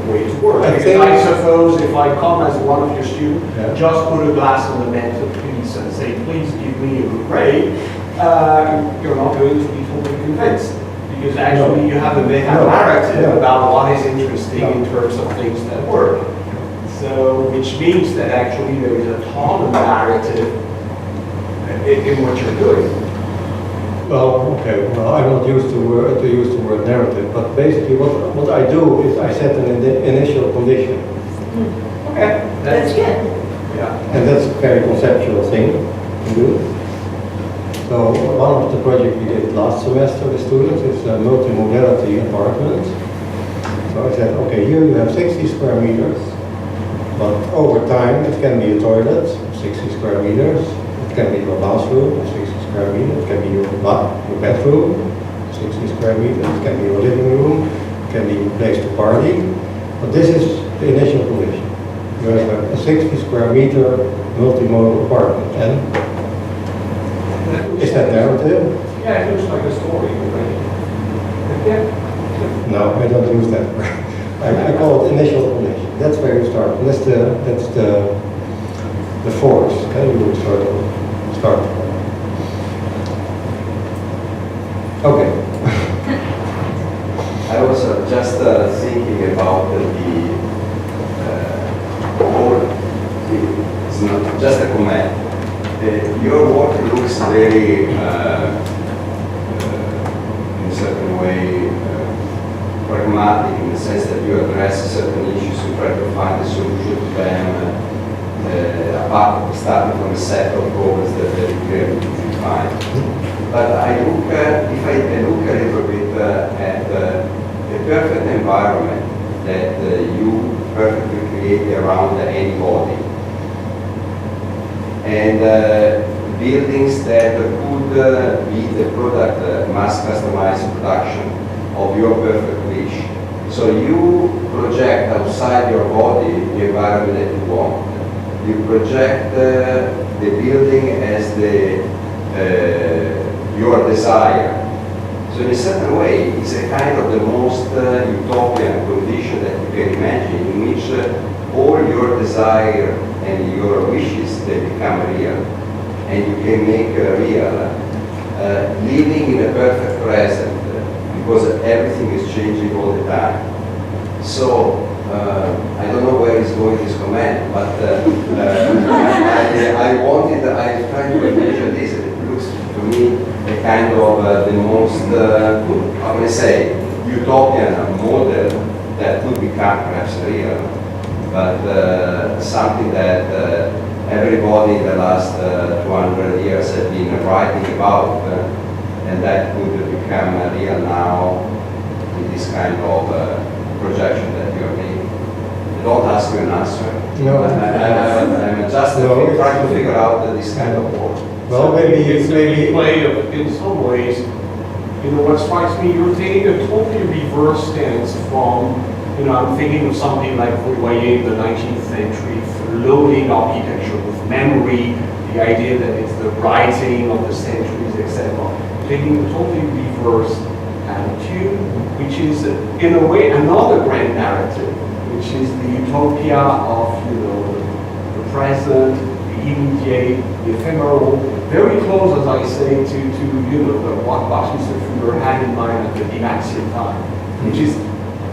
way to work. Because I suppose if I come as one of your students, just put a glass on the mantelpiece and say, please give me a good grade, you're not going to be totally convinced. Because actually you have a meta-narrative about what is interesting in terms of things that work. So, which means that actually there is a ton of narrative in what you're doing. Well, okay. Well, I'm not used to use the word narrative, but basically what I do is I set an initial condition. Okay, That's good. Yeah. And that's a very conceptual thing to do. So one of the projects we did last semester with students is a multimodality apartment. So I said, okay, here you have 60 square meters, but over time it can be a toilet, 60 square meters. It can be your bathroom, 60 square meters. It can be your bedroom, 60 square meters. It can be your living room. It can be a place to party. But this is the initial condition. You have a 60 square meter multimodal apartment. And is that narrative? Yeah, it looks like a story. Yeah. No, I don't use that word. I call it initial condition. That's where you start. That's the force. Okay, you would start. Okay. I was just thinking about it's not just a comment. Your work looks very, in a certain way, pragmatic in the sense that you address certain issues, you try to find a solution to them, apart starting from a set of goals that are very clearly defined. But if I look a little bit at the perfect environment that you perfectly create around anybody, and buildings that could be the product, mass customized production of your perfect wish. So you project outside your body the environment that you want. You project the building as your desire. So in a certain way, it's a kind of the most utopian condition that you can imagine, in which all your desire and your wishes, they become real. And you can make real, living in a perfect present, because everything is changing all the time. So, I don't know where is going this comment, but I tried to envision this, and it looks to me a kind of the most, how can I say, utopian model that could become perhaps real, but something that everybody in the last 200 years has been writing about, and that could become real now in this kind of projection that you are making. I don't ask you an answer. No. I'm just trying to figure out this kind of work. Well, maybe play in some ways. What strikes me, you're taking a totally reverse stance from, I'm thinking of something like Fourier in the 19th century, loading architecture with memory, the idea that it's the writing of the centuries, etc. Taking a totally reverse attitude, which is in a way another grand narrative, which is the utopia of the present, the immediate, the ephemeral, very close, as I say, to what Mr. Fuller had in mind at the didactic time, which is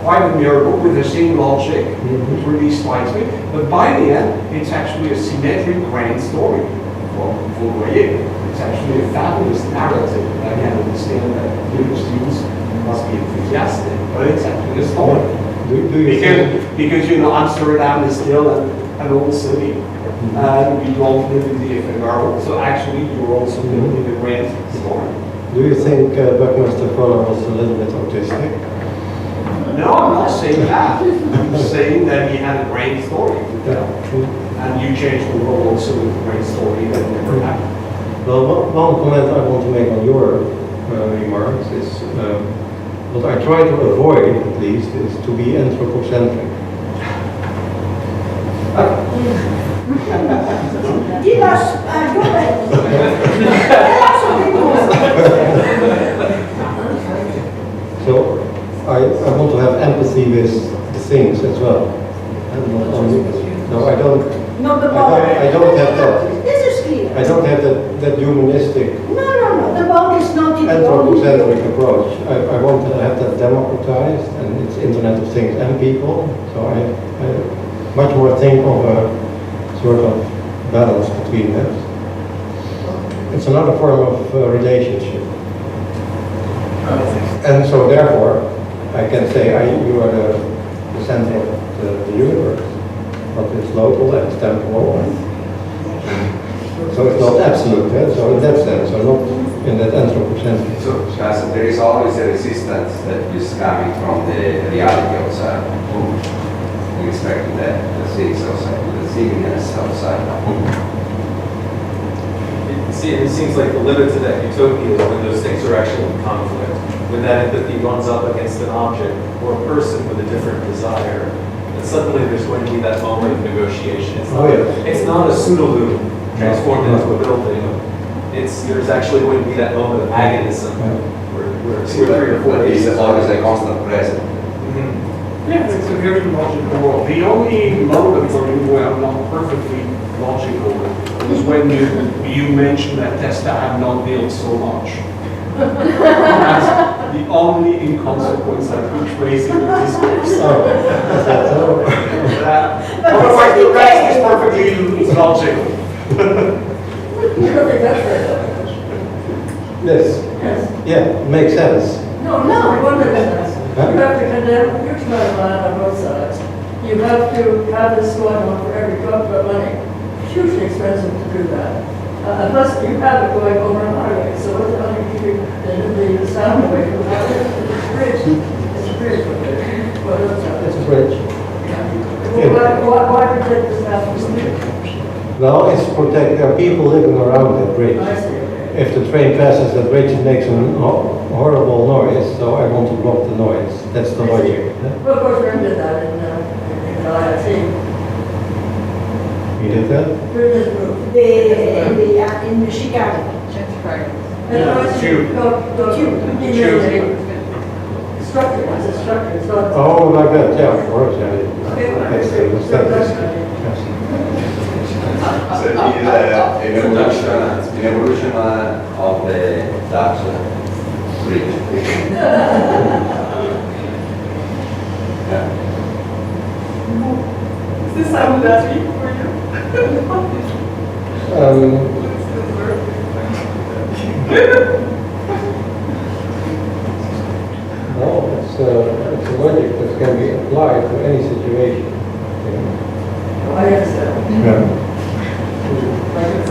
quite a miracle with the same logic, which really strikes me. But by the end, it's actually a symmetric grand story from Fourier. It's actually a fabulous narrative. I can understand that students must be enthusiastic, but it's actually a story. Because Amsterdam is still an old city, and we don't live in the ephemeral, so actually you're also building a grand story. Do you think Buckminster Fuller was a little bit autistic? No, I'm not saying that. I'm saying that he had a great story to tell. And you changed the role so with a great story that never happened. Well, one comment I want to make on your remarks is what I try to avoid, at least, is to be anthropocentric. Give us your best. Tell us a bit more. So I want to have empathy with the things as well. And not only, no, I don't. Not the I body. don't have that. This is clear. I don't have that humanistic No. The body is not the only. anthropocentric approach. I want to have that democratized, and it's Internet of Things and people. So I much more think of a sort of balance between that. It's another form of relationship. And so therefore, I can say you are the center of the universe. But it's local and it's temporal. So it's not absolute, so in that sense, so not in that anthropocentric. So, Kas, there is always a resistance that is coming from the reality outside. With respect to the things outside, the thingness outside. It seems like the limit to that utopia is when those things are actually in conflict. When that empathy runs up against an object or a person with a different desire, and suddenly there's going to be that moment of negotiation. It's not a pseudoloom transformed into a building. There's actually going to be that moment of agonism where 2 or 3 or 4 But it's pieces always a constant present. Yeah, it's a very logical world. The only moment for me where I'm not perfectly logical was when you mentioned that Tesla had not built so much. That's the only inconsequence I could trace in the discourse. Otherwise, the rest is perfectly logical. Yes. Yeah, makes sense. No, one minute. You have to condemn a huge amount of land on both sides. You have to have this going on forever. You talk about money. Hugely expensive to do that. Plus, you have it going over a highway. So what the hell are you keeping the sound away from the highway? It's a bridge. It's a bridge. Well, It's a bridge. Well, why protect this house from the bridge? Well, it's protect. There are people living around that bridge. I see. If the train passes the bridge, it makes a horrible noise, so I want to block the noise. That's the logic. Well, of course, Rim did that in IIT. You did that? In Chicago. And OSU, structure, it's a structure, it's not. Oh, like that, yeah, of course, yeah. That's the yes. So it is an evolution of the Dutch bridge. Yeah. Does this sound dirty for you? No, it's a logic that can be applied to any situation. I understand. Yeah. Like a